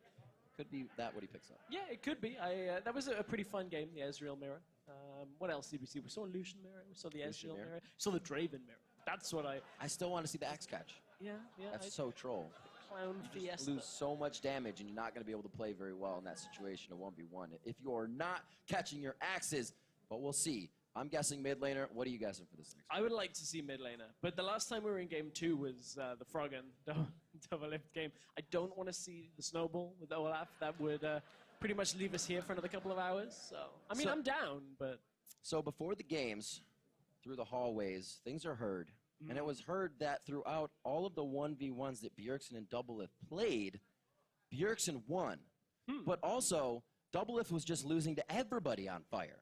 could be that what he picks up. Yeah, it could be. That was a pretty fun game, the Ezreal mirror. What else did we see? We saw Lucian mirror, we saw the Ezreal mirror, we saw the Draven mirror. That's what I still want to see the axe catch. Yeah. That's so troll. Clown you just fiesta. lose so much damage, and you're not going to be able to play very well in that situation of 1v1 if you're not catching your axes. But we'll see. I'm guessing mid laner. What are you guessing for this next? I would like to see mid laner, but the last time we were in game 2 was the Froggen Doublelift game. I don't want to see the snowball with Olaf. That would pretty much leave us here for another couple of hours. So I mean, I'm down, but so before the games, through the hallways, things are heard. And it was heard that throughout all of the 1v1s that Bjergsen and Doublelift played, Bjergsen won. But also, Doublelift was just losing to everybody on fire.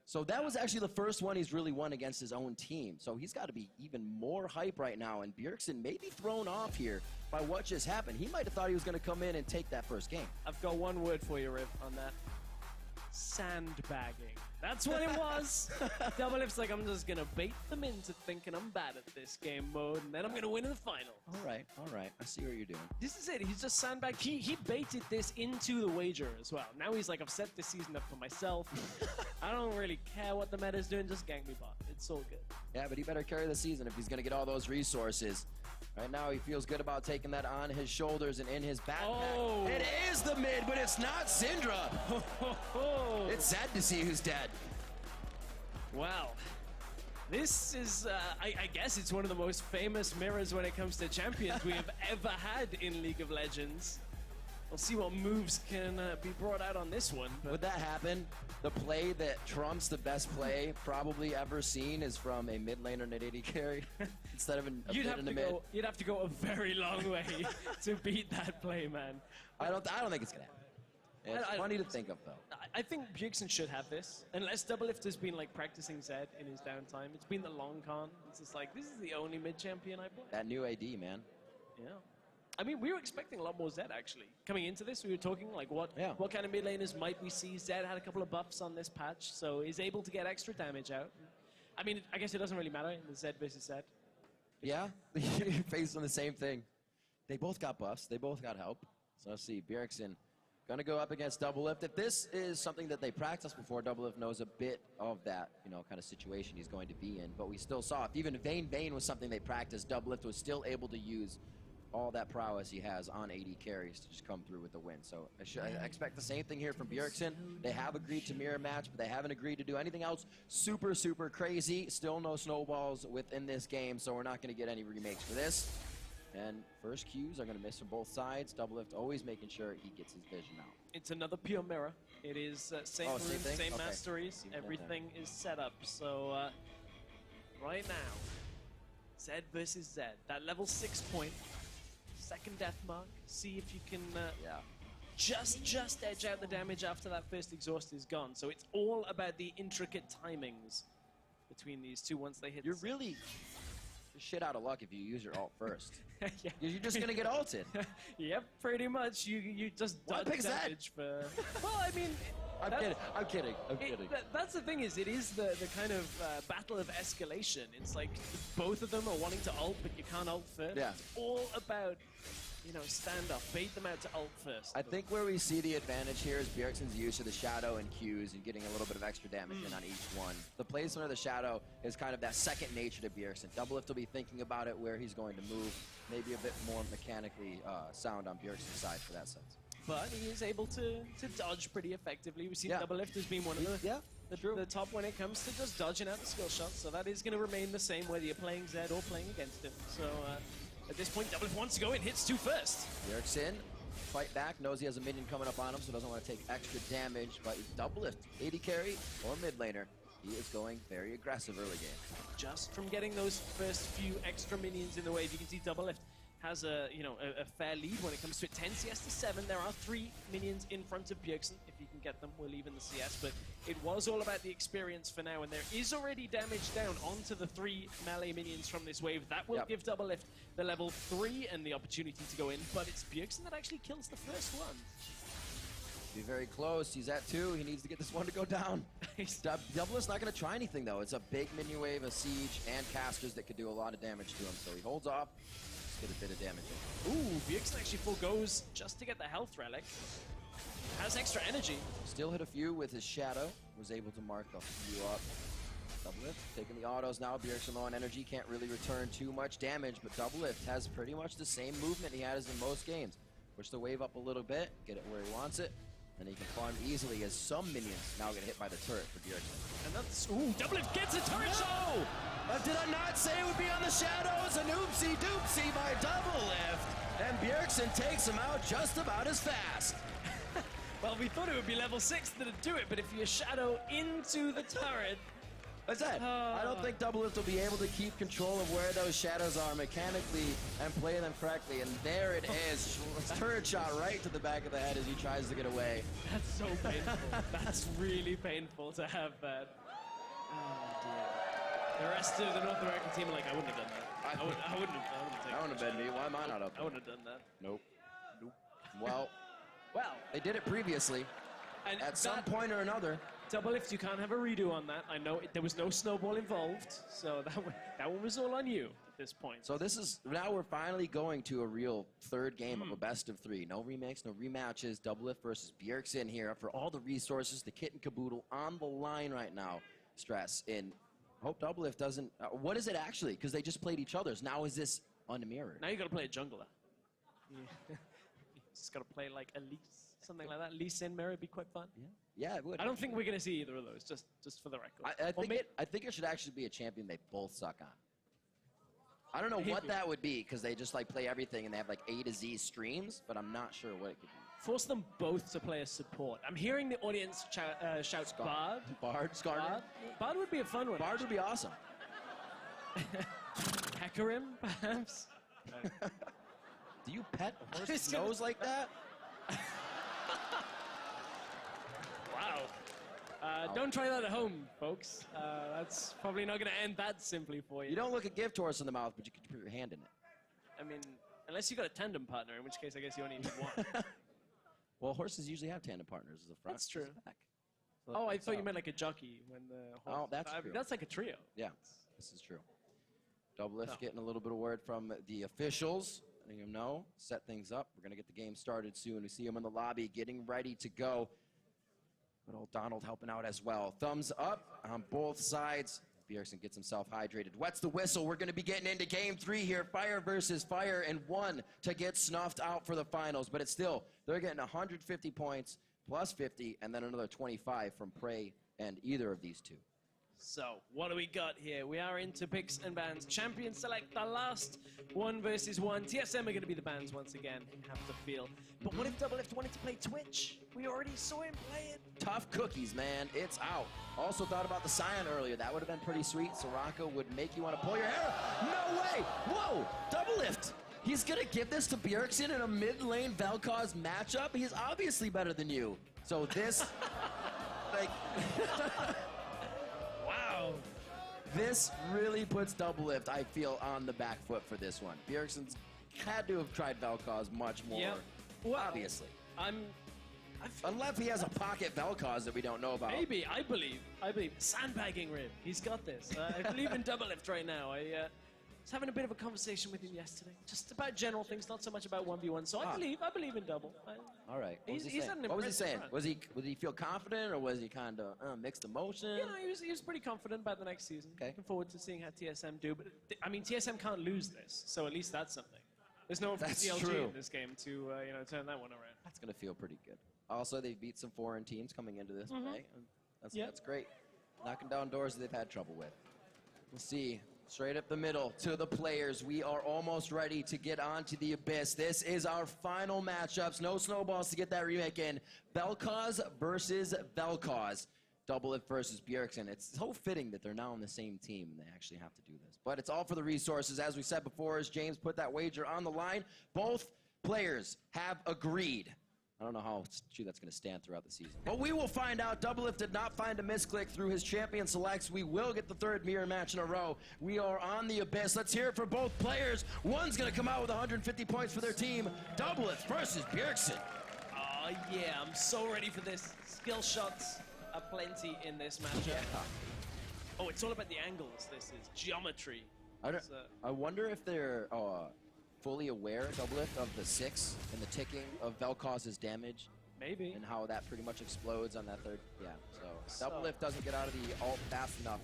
So that was actually the first one he's really won against his own team. So he's got to be even more hype right now. And Bjergsen may be thrown off here by what just happened. He might have thought he was going to come in and take that first game. I've got one word for you, Riv, on that. Sandbagging. That's what it was. Doublelift's like, I'm just going to bait them into thinking I'm bad at this game mode, and then I'm going to win in the final. All right. I see what you're doing. This is it. He's just sandbagged. He baited this into the wager as well. Now he's like, I've set this season up for myself. I don't really care what the meta's doing. Just gank me bot. It's all good. Yeah, but he better carry the season if he's going to get all those resources. Right now, he feels good about taking that on his shoulders and in his backpack. Oh. It is the mid, but it's not Syndra. It's sad to see who's dead. Wow. This is, I guess it's one of the most famous mirrors when it comes to champions we have ever had in League of Legends. We'll see what moves can be brought out on this one. Would that happen? The play that trumps the best play probably ever seen is from a mid laner net AD carry instead of a mid in the mid. You'd have to go a very long way to beat that play, man. I don't think it's gonna happen. It's funny to think of, though. I think Bjergsen should have this, unless Doublelift has been like practicing Zed in his downtime. It's been the long con. It's just like, this is the only mid champion I play. That new AD, man. Yeah. I mean, we were expecting a lot more Zed, actually. Coming into this, we were talking, like, what kind of mid laners might we see? Zed had a couple of buffs on this patch, so he's able to get extra damage out. I mean, I guess it doesn't really matter in the Zed versus Zed. Yeah, you're facing the same thing. They both got buffs. They both got help. So let's see, Bjergsen going to go up against Doublelift. If this is something that they practiced before, Doublelift knows a bit of that, kind of situation he's going to be in. But we still saw, if even Vayne was something they practiced, Doublelift was still able to use all that prowess he has on AD carries to just come through with the win. So I expect the same thing here from Bjergsen. They have agreed to mirror match, but they haven't agreed to do anything else super, super crazy. Still no snowballs within this game, so we're not going to get any remakes for this. And first Qs are going to miss from both sides. Doublelift always making sure he gets his vision out. It's another pure mirror. It is same room, same thing? same Okay. masteries. Everything is set up. So right now, Zed versus Zed. That level 6 point. Second death mark. See if you can just edge out the damage after that first exhaust is gone. So it's all about the intricate timings between these two once they hit. You're really shit out of luck if you use your ult first. Yeah. You're just gonna get ulted. Yep, pretty much. You just Why dodge pick Zed? damage for. Well, I mean. I'm kidding. That's the thing is, it is the kind of battle of escalation. It's like both of them are wanting to ult, but you can't ult first. Yeah. It's all about, stand up, bait them out to ult first. I think where we see the advantage here is Bjergsen's use of the Shadow and Qs and getting a little bit of extra damage in on each one. The placement of the Shadow is kind of that second nature to Bjergsen. Doublelift will be thinking about it where he's going to move, maybe a bit more mechanically sound on Bjergsen's side for that sense. But he is able to dodge pretty effectively. We've seen Yeah. Doublelift as being one of the top when it comes to just dodging out the skill shots. So that is going to remain the same whether you're playing Zed or playing against him. So at this point, Doublelift wants to go in, hits 2 first. Bjergsen, fight back, knows he has a minion coming up on him, so doesn't want to take extra damage. But Doublelift, AD carry or mid laner, he is going very aggressive early game. Just from getting those first few extra minions in the wave, you can see Doublelift has a fair lead when it comes to it. 10 CS to 7. There are 3 minions in front of Bjergsen. If you can get them, we'll even the CS. But it was all about the experience for now, and there is already damage down onto the 3 melee minions from this wave. That will give Doublelift the level 3 and the opportunity to go in, but it's Bjergsen that actually kills the first one. Be very close. He's at 2. He needs to get this one to go down. Doublelift's not going to try anything, though. It's a big minion wave, a siege, and casters that could do a lot of damage to him. So he holds off. Get a bit of damage in. Ooh, Bjergsen actually forgoes just to get the health relic. Has extra energy. Still hit a few with his Shadow. Was able to mark a few up. Doublelift taking the autos now. Bjergsen low on energy. Can't really return too much damage, but Doublelift has pretty much the same movement he has in most games. Push the wave up a little bit, get it where he wants it, and he can farm easily as some minions now get hit by the turret for Bjergsen. And that's, ooh, Doublelift gets a turret shot! Did I not say it would be on the Shadows? An oopsie doopsie by Doublelift. And Bjergsen takes him out just about as fast. Well, we thought it would be level 6 that'd do it, but if you shadow into the turret... That's it. I don't think Doublelift will be able to keep control of where those shadows are mechanically and play them correctly. And there it is. Turret shot right to the back of the head as he tries to get away. That's so painful. That's really painful to have that. Oh, dear. The rest of the North American team are like, I wouldn't have done that. I wouldn't have been me. Why am I not up there? I wouldn't have done that. Nope. Well, they did it previously. And at some point or another. Doublelift, you can't have a redo on that. I know there was no snowball involved, so that one was all on you at this point. So now we're finally going to a real third game of a best of 3. No remakes, no rematches. Doublelift versus Bjergsen here for all the resources, the kit and caboodle on the line right now. Stress in. Hope Doublelift doesn't. What is it actually? Because they just played each other's. Now is this unmirrored? Now you got to play a jungler. You just got to play like Elise, something like that. Elise in mirror would be quite fun. Yeah, it would. I don't think we're going to see either of those, just for the record. I think it should actually be a champion they both suck on. I don't know what that would be, because they just like play everything and they have like A to Z streams, but I'm not sure what it could be. Force them both to play a support. I'm hearing the audience shout Bard. Skarner? Bard would be a fun one. Bard would be awesome. Hecarim, perhaps? Do you pet a horse's nose like that? Wow. Don't try that at home, folks. That's probably not going to end that simply for you. You don't look a gift horse in the mouth, but you can put your hand in it. I mean, unless you got a tandem partner, in which case I guess you only need one. Well, horses usually have tandem partners as a front. That's true. As a back. So Oh, I thought you meant like a jockey when the horse. Oh, that's true. That's like a trio. Yeah, this is true. Doublelift getting a little bit of word from the officials. Letting him know, set things up. We're going to get the game started soon. We see him in the lobby getting ready to go. But old Donald helping out as well. Thumbs up on both sides. Bjergsen gets himself hydrated, wets the whistle. We're going to be getting into game 3 here. Fire versus Fire, and 1 to get snuffed out for the finals. But it's still, they're getting 150 points plus 50, and then another 25 from Prey and either of these two. So, what do we got here? We are into picks and bans. Champion select the last 1 versus 1. TSM are going to be the bans once again, have to feel. But what if Doublelift wanted to play Twitch? We already saw him play it. Tough cookies, man. It's out. Also thought about the Scion earlier. That would have been pretty sweet. Soraka would make you want to pull your hair. No way! Whoa! Doublelift! He's going to give this to Bjergsen in a mid-lane Vel'Koz matchup? He's obviously better than you. So this, like... Wow. This really puts Doublelift, I feel, on the back foot for this one. Bjergsen's had to have tried Vel'Koz much more, Well, obviously. I've Unless he has a pocket Vel'Koz that we don't know about. Maybe, I believe. Sandbagging Rib, he's got this. I believe in Doublelift right now. I was having a bit of a conversation with him yesterday, just about general things, not so much about 1v1. So I believe in Double. All right. He's had an What was he saying? impressive run. Was he feel confident, or was he kind of mixed emotion? Yeah, he was pretty confident about the next season. Okay. Looking forward to seeing how TSM do. But I mean, TSM can't lose this, so at least that's something. There's no That's CLG true. in this game to turn that one around. That's gonna feel pretty good. Also, they beat some foreign teams coming into this, right? That's great. Knocking down doors that they've had trouble with. We'll see. Straight up the middle to the players. We are almost ready to get on to the Abyss. This is our final matchups. No snowballs to get that remake in. Vel'Koz versus Vel'Koz. Doublelift versus Bjergsen. It's so fitting that they're now on the same team and they actually have to do this. But it's all for the resources. As we said before, as James put that wager on the line, both players have agreed. I don't know how true that's going to stand throughout the season. But we will find out. Doublelift did not find a misclick through his champion selects. We will get the 3rd mirror match in a row. We are on the Abyss. Let's hear it for both players. One's going to come out with 150 points for their team. Doublelift versus Bjergsen. Oh, yeah, I'm so ready for this. Skill shots are plenty in this matchup. Yeah. Oh, it's all about the angles. This is geometry. I wonder if they're fully aware, Doublelift, of the 6 and the ticking of Vel'Koz's damage. Maybe. And how that pretty much explodes on that 3rd. Yeah, so Doublelift doesn't get out of the ult fast enough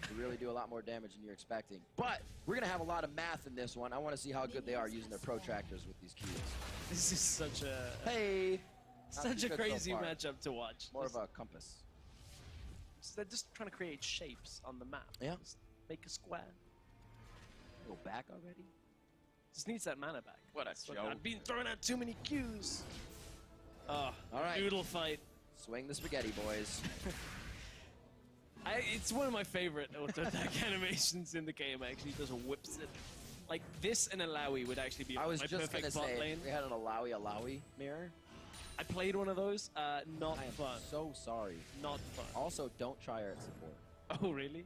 to really do a lot more damage than you're expecting. But we're going to have a lot of math in this one. I want to see how good they are using their protractors with these Qs. This is such a... Hey! Such a crazy matchup to watch. More of a compass. So they're just trying to create shapes on the map. Yeah. Just make a square. Go back already? Just needs that mana back. What a Look, joke. I've been throwing out too many Qs. Oh, all right. Noodle fight. Swing the spaghetti, boys. It's one of my favorite auto-attack animations in the game, actually. Just whips it. Like, this and Alawi would actually be I was my just going to perfect bot say, lane. we had an Alawi mirror. I played one of those. Not I am fun. so sorry. Not fun. Also, don't try her at support. Oh, really?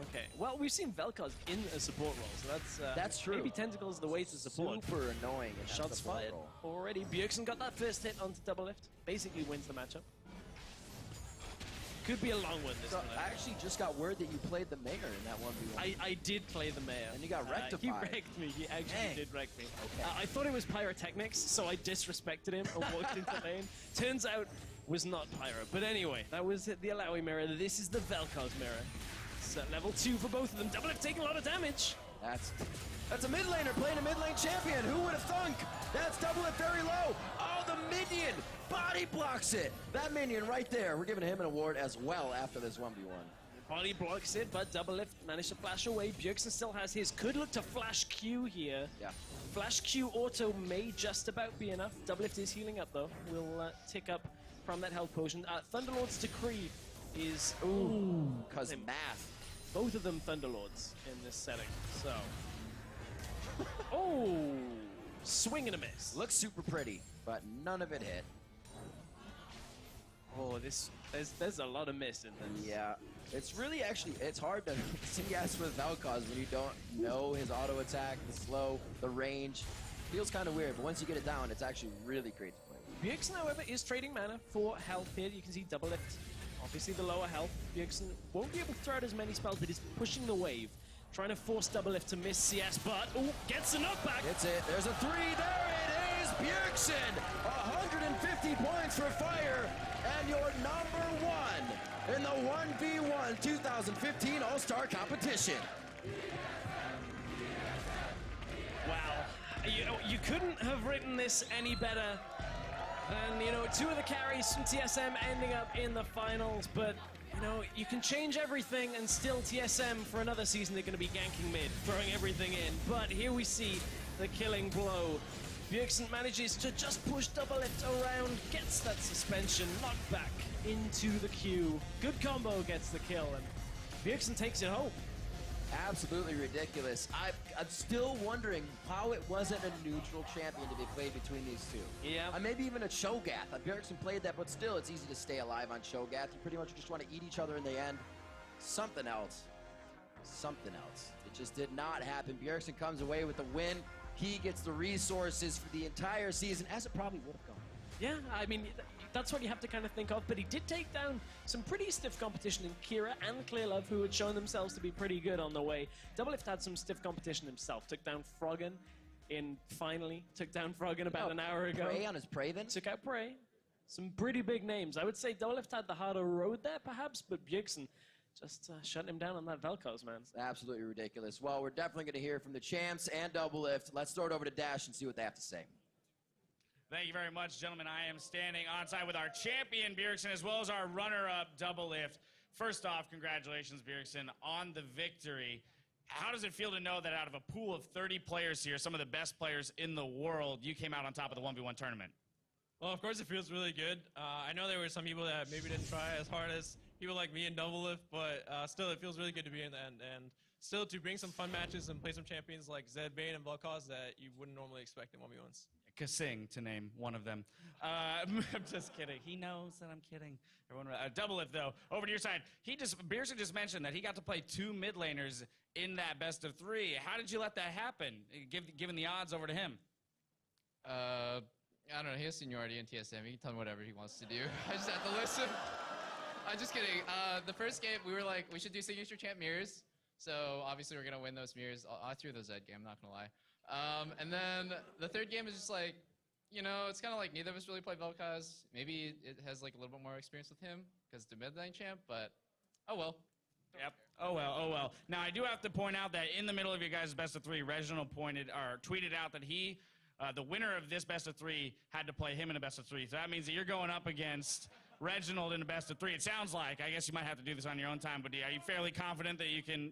Okay. Well, we've seen Vel'Koz in a support role, so that's true. Maybe Tentacle's the way to support. Super annoying in that Shots support fired role. already. Bjergsen got that first hit onto Doublelift. Basically wins the matchup. Could be a long one this So one. I actually just got word that you played the mayor in that 1v1. I did play the mayor. And you got He rectified. wrecked me. He actually Dang. did wreck me. Okay. I thought it was Pyrotechnics, so I disrespected him and walked into lane. Turns out, was not Pyro. But anyway, that was the Alawi mirror. This is the Vel'Koz mirror. So level 2 for both of them. Doublelift taking a lot of damage. That's a mid laner playing a mid lane champion. Who would have thunk? That's Doublelift very low. Oh, the minion body blocks it. That minion right there. We're giving him an award as well after this 1v1. Body blocks it, but Doublelift managed to flash away. Bjergsen still has his. Could look to flash Q here. Yeah. Flash Q auto may just about be enough. Doublelift is healing up though. Will tick up from that health potion. Thunderlord's Decree is... Ooh. Because math. Both of them Thunderlords in this setting, so... Oh! Swing and a miss. Looks super pretty, but none of it hit. Oh, there's a lot of miss in this. Yeah. It's really actually, it's hard to CS with Vel'Koz when you don't know his auto attack, the slow, the range. Feels kind of weird, but once you get it down, it's actually really great to play. Bjergsen, however, is trading mana for health here. You can see Doublelift, obviously the lower health. Bjergsen won't be able to throw out as many spells, but is pushing the wave. Trying to force Doublelift to miss CS, but, oh, gets a knockback. It's it. There's a 3. There it is. Bjergsen, 150 points for Fire, and your number one in the 1v1 2015 All-Star competition. Wow. You couldn't have written this any better than, two of the carries from TSM ending up in the finals, but, you can change everything and still TSM for another season they're going to be ganking mid, throwing everything in. But here we see the killing blow. Bjergsen manages to just push Doublelift around, gets that suspension, knocked back into the queue. Good combo gets the kill, and Bjergsen takes it home. Absolutely ridiculous. I'm still wondering how it wasn't a neutral champion to be played between these two. Yeah. Maybe even a Cho'Gath. Bjergsen played that, but still, it's easy to stay alive on Cho'Gath. You pretty much just want to eat each other in the end. Something else. Something else. It just did not happen. Bjergsen comes away with the win. He gets the resources for the entire season, as it probably would have gone. Yeah, I mean, that's what you have to kind of think of, but he did take down some pretty stiff competition in Kira and Clearlove, who had shown themselves to be pretty good on the way. Doublelift had some stiff competition himself, took down Froggen took down Froggen about an hour ago. Prey on his Prey then? Took out Prey. Some pretty big names. I would say Doublelift had the harder road there, perhaps, but Bjergsen just shut him down on that Vel'Koz, man. Absolutely ridiculous. Well, we're definitely going to hear from the champs and Doublelift. Let's throw it over to Dash and see what they have to say. Thank you very much, gentlemen. I am standing on side with our champion, Bjergsen, as well as our runner-up, Doublelift. First off, congratulations, Bjergsen, on the victory. How does it feel to know that out of a pool of 30 players here, some of the best players in the world, you came out on top of the 1v1 tournament? Well, of course, it feels really good. I know there were some people that maybe didn't try as hard as people like me and Doublelift, but still, it feels really good to be in the end. And still, to bring some fun matches and play some champions like Zed, Bane, and Vel'Koz that you wouldn't normally expect in 1v1s. Kasing, to name one of them. I'm just kidding. He knows that I'm kidding. Everyone, Doublelift, though, over to your side. Bjergsen just mentioned that he got to play 2 mid laners in that best of 3. How did you let that happen, given the odds over to him? I don't know. He has seniority in TSM. He can tell me whatever he wants to do. I just have to listen. I'm just kidding. The first game, we were like, we should do signature champ mirrors. So obviously we're going to win those mirrors. I threw those Zed game, I'm not going to lie. And then the third game is just like, it's kind of like neither of us really play Vel'Koz. Maybe it has like a little bit more experience with him because it's the mid lane champ, but oh well. Yep. Oh well. Now I do have to point out that in the middle of your guys' best of 3, Reginald tweeted out that he, the winner of this best of 3, had to play him in a best of 3. So that means that you're going up against Reginald in a best of 3. It sounds like. I guess you might have to do this on your own time, but are you fairly confident that you can,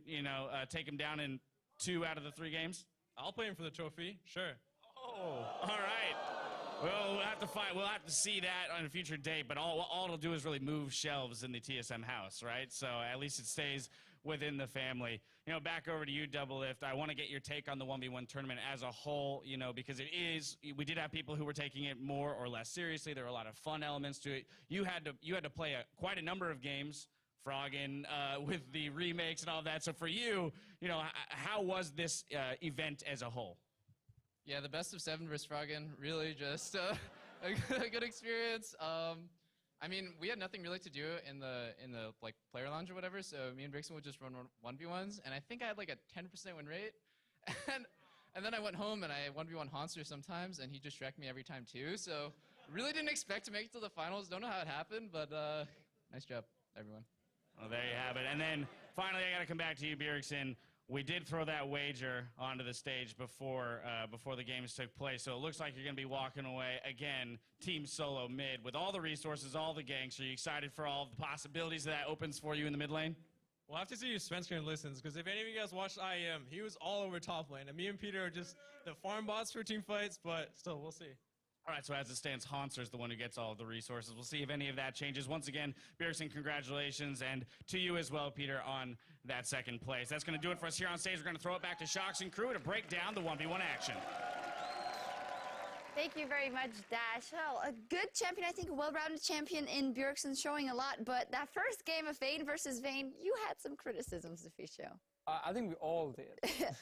take him down in 2 out of the 3 games? I'll play him for the trophy, sure. Oh, all right. Well, we'll have to fight. We'll have to see that on a future date. But all it'll do is really move shelves in the TSM house, right? So at least it stays within the family. Back over to you, Doublelift. I want to get your take on the 1v1 tournament as a whole. Because we did have people who were taking it more or less seriously. There were a lot of fun elements to it. You had to play quite a number of games. Froggen with the remakes and all that. So for you, how was this event as a whole? Yeah, the best of 7 versus Froggen, really just a good experience. I mean, we had nothing really to do in the like player lounge or whatever, so me and Bjergsen would just run 1v1s, and I think I had like a 10% win rate. And then I went home and I 1v1 Hanser sometimes, and he just wrecked me every time too. So really didn't expect to make it to the finals. Don't know how it happened, but nice job, everyone. Well, there you have it. And then finally, I got to come back to you, Bjergsen. We did throw that wager onto the stage before the games took place, so it looks like you're going to be walking away again, team solo mid, with all the resources, all the ganks. Are you excited for all the possibilities that opens for you in the mid lane? We'll have to see if Svensker listens, because if any of you guys watched IEM, he was all over top lane, and me and Peter are just the farm bots for team fights, but still, we'll see. All right, so as it stands, Hanser is the one who gets all of the resources. We'll see if any of that changes. Once again, Bjergsen, congratulations, and to you as well, Peter, on that second place. That's going to do it for us here on stage. We're going to throw it back to Shox and crew to break down the 1v1 action. Thank you very much, Dash. Well, a good champion, I think a well-rounded champion in Bjergsen, showing a lot, but that first game of Vayne versus Vayne, you had some criticisms, Deficio. I think we all did.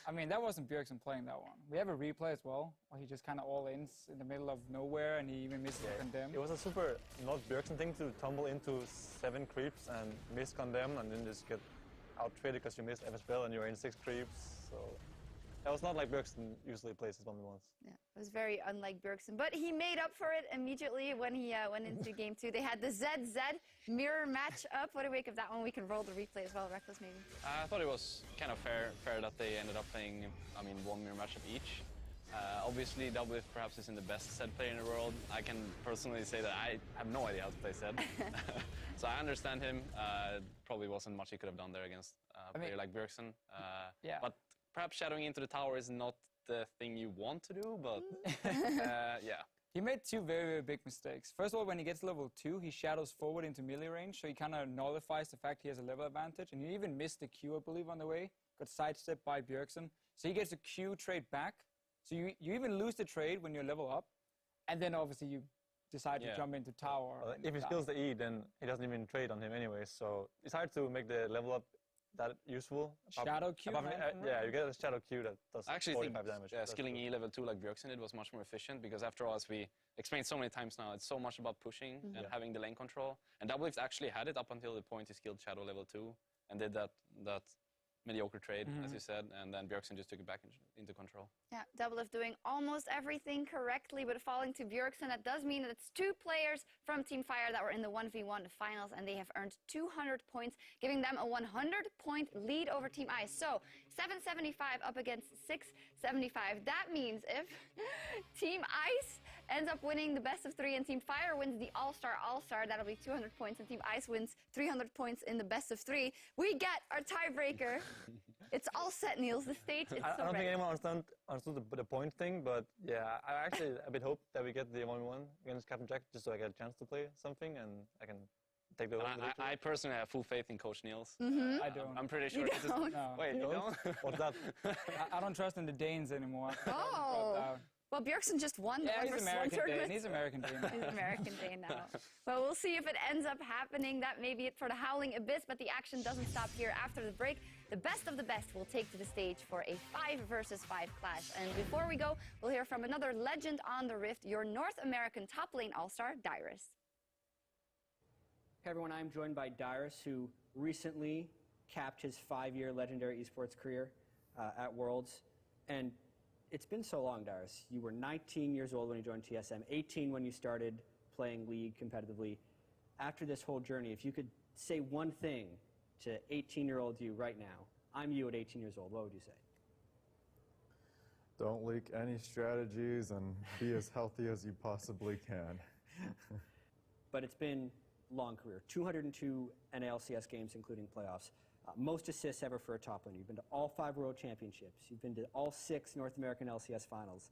I mean, that wasn't Bjergsen playing that one. We have a replay as well, where he just kind of all-ins in the middle of nowhere, and he even missed the condemn. It was a super not Bjergsen thing to tumble into 7 creeps and miss condemn, and then just get out-traded because you missed FS spell and you're in 6 creeps. So That was not like Bjergsen usually plays his 1v1s. Yeah, it was very unlike Bjergsen, but he made up for it immediately when he went into game 2. They had the ZZ mirror match up. What do you make of that one? We can roll the replay as well, Reckless maybe. I thought it was kind of fair that they ended up playing, one mirror matchup each. Obviously, WF perhaps isn't the best Zed player in the world. I can personally say that I have no idea how to play Zed. So I understand him. Probably wasn't much he could have done there against a player like Bjergsen. Yeah. But perhaps shadowing into the tower is not the thing you want to do, but yeah. He made two very, very big mistakes. First of all, when he gets level 2, he shadows forward into melee range, so he kind of nullifies the fact he has a level advantage, and he even missed the Q, I believe, on the way. Got sidestepped by Bjergsen. So he gets a Q trade back. So you even lose the trade when you're level up, and then obviously you decide to jump into tower. If he skills the E, then he doesn't even trade on him anyway, so it's hard to make the level up that useful. Shadow Q? Yeah, you get a Shadow Q that does I actually 45 think damage. skilling E level 2 like Bjergsen did was much more efficient because after all, as we explained so many times now, it's so much about pushing and having the lane control. And Doublelift actually had it up until the point he skilled Shadow level 2 and did that mediocre trade, as you said, and then Bjergsen just took it back into control. Yeah, Doublelift doing almost everything correctly, but falling to Bjergsen. That does mean that it's 2 players from Team Fire that were in the 1v1 finals, and they have earned 200 points, giving them a 100-point lead over Team Ice. So 775 up against 675. That means if Team Ice ends up winning the best of 3 and Team Fire wins the All-Star, that'll be 200 points, and Team Ice wins 300 points in the best of 3. We get our tiebreaker. It's all set, Niels. The stage is so I don't ready. think anyone understood the point thing, but yeah, I actually a bit hope that we get the 1v1 against Captain Jack just so I get a chance to play something and I can take the I personally have full faith in Coach Niels. I don't. I'm pretty sure. You don't? No. Wait, you don't? What's that? I don't trust in the Danes anymore. Oh. Well, Bjergsen just won the Yeah, one he's versus American one tournament. Dane. He's American Dane. He's American Dane now. Well, we'll see if it ends up happening. That may be it for the Howling Abyss, but the action doesn't stop here. After the break, the best of the best will take to the stage for a 5 versus 5 clash. And before we go, we'll hear from another legend on the Rift, your North American top lane all-star, Dyrus. Hey everyone, I'm joined by Dyrus, who recently capped his 5-year legendary esports career at Worlds. And it's been so long, Dyrus. You were 19 years old when you joined TSM, 18 when you started playing League competitively. After this whole journey, if you could say one thing to 18-year-old you right now, I'm you at 18 years old, what would you say? Don't leak any strategies and be as healthy as you possibly can. But it's been a long career, 202 NALCS games, including playoffs. Most assists ever for a top laner. You've been to all 5 World Championships. You've been to all 6 North American LCS finals.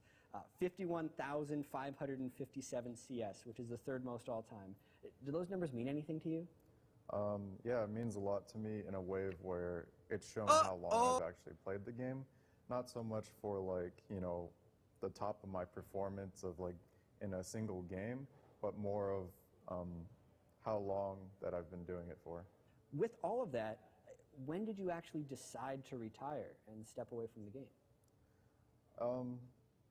51,557 CS, which is the 3rd most all time. Do those numbers mean anything to you? Yeah, it means a lot to me in a way where it's shown how long I've actually played the game. Not so much for the top of my performance of in a single game, but more of how long that I've been doing it for. With all of that, when did you actually decide to retire and step away from the game?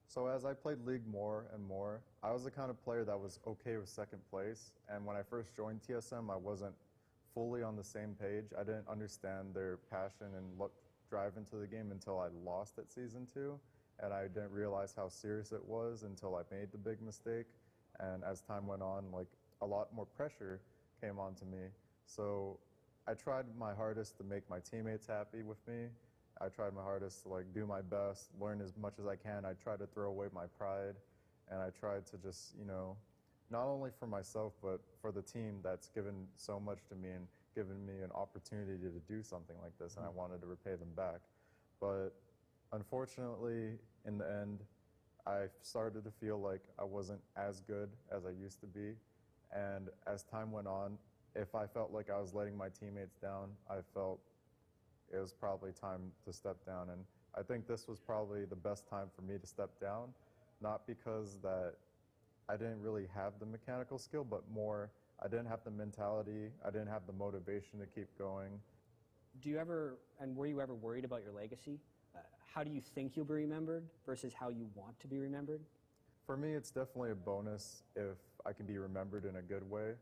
So as I played League more and more, I was the kind of player that was okay with 2nd place. And when I first joined TSM, I wasn't fully on the same page. I didn't understand their passion and drive into the game until I lost at Season 2. And I didn't realize how serious it was until I made the big mistake. And as time went on, a lot more pressure came onto me. So I tried my hardest to make my teammates happy with me. I tried my hardest to do my best, learn as much as I can. I tried to throw away my pride, and I tried to just, not only for myself, but for the team that's given so much to me and given me an opportunity to do something like this, and I wanted to repay them back. But unfortunately, in the end, I started to feel like I wasn't as good as I used to be. And as time went on, if I felt like I was letting my teammates down, I felt it was probably time to step down. And I think this was probably the best time for me to step down, not because that I didn't really have the mechanical skill, but more I didn't have the mentality, I didn't have the motivation to keep going. Do you ever, and were you ever worried about your legacy? How do you think you'll be remembered versus how you want to be remembered? For me, it's definitely a bonus if I can be remembered in a good way,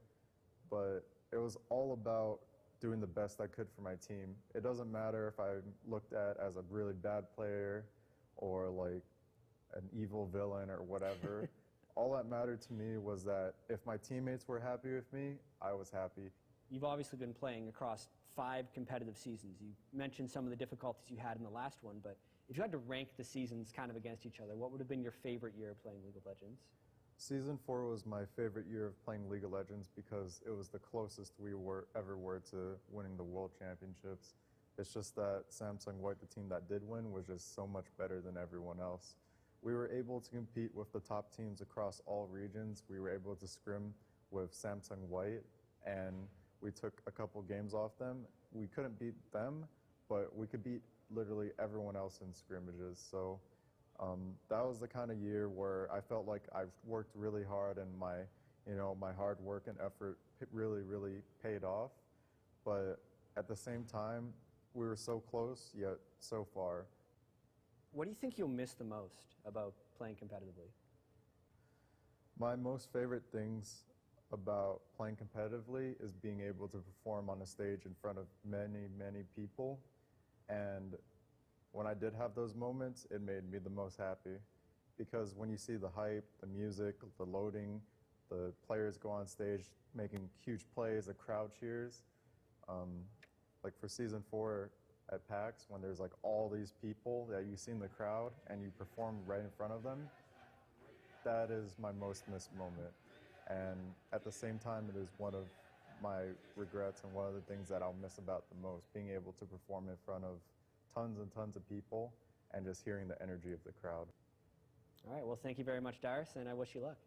but it was all about doing the best I could for my team. It doesn't matter if I'm looked at as a really bad player or like an evil villain or whatever. All that mattered to me was that if my teammates were happy with me, I was happy. You've obviously been playing across 5 competitive seasons. You mentioned some of the difficulties you had in the last one, but if you had to rank the seasons kind of against each other, what would have been your favorite year of playing League of Legends? Season 4 was my favorite year of playing League of Legends because it was the closest we ever were to winning the World Championships. It's just that Samsung White, the team that did win, was just so much better than everyone else. We were able to compete with the top teams across all regions. We were able to scrim with Samsung White, and we took a couple games off them. We couldn't beat them, but we could beat literally everyone else in scrimmages. So that was the kind of year where I felt like I've worked really hard, and my hard work and effort really, really paid off. But at the same time, we were so close, yet so far. What do you think you'll miss the most about playing competitively? My most favorite things about playing competitively is being able to perform on a stage in front of many, many people. And when I did have those moments, it made me the most happy. Because when you see the hype, the music, the loading, the players go on stage making huge plays, the crowd cheers. Like for Season 4 at PAX, when there's like all these people that you see in the crowd and you perform right in front of them, that is my most missed moment. And at the same time, it is one of my regrets and one of the things that I'll miss about the most, being able to perform in front of tons and tons of people and just hearing the energy of the crowd. All right, well, thank you very much, Darius, and I wish you luck.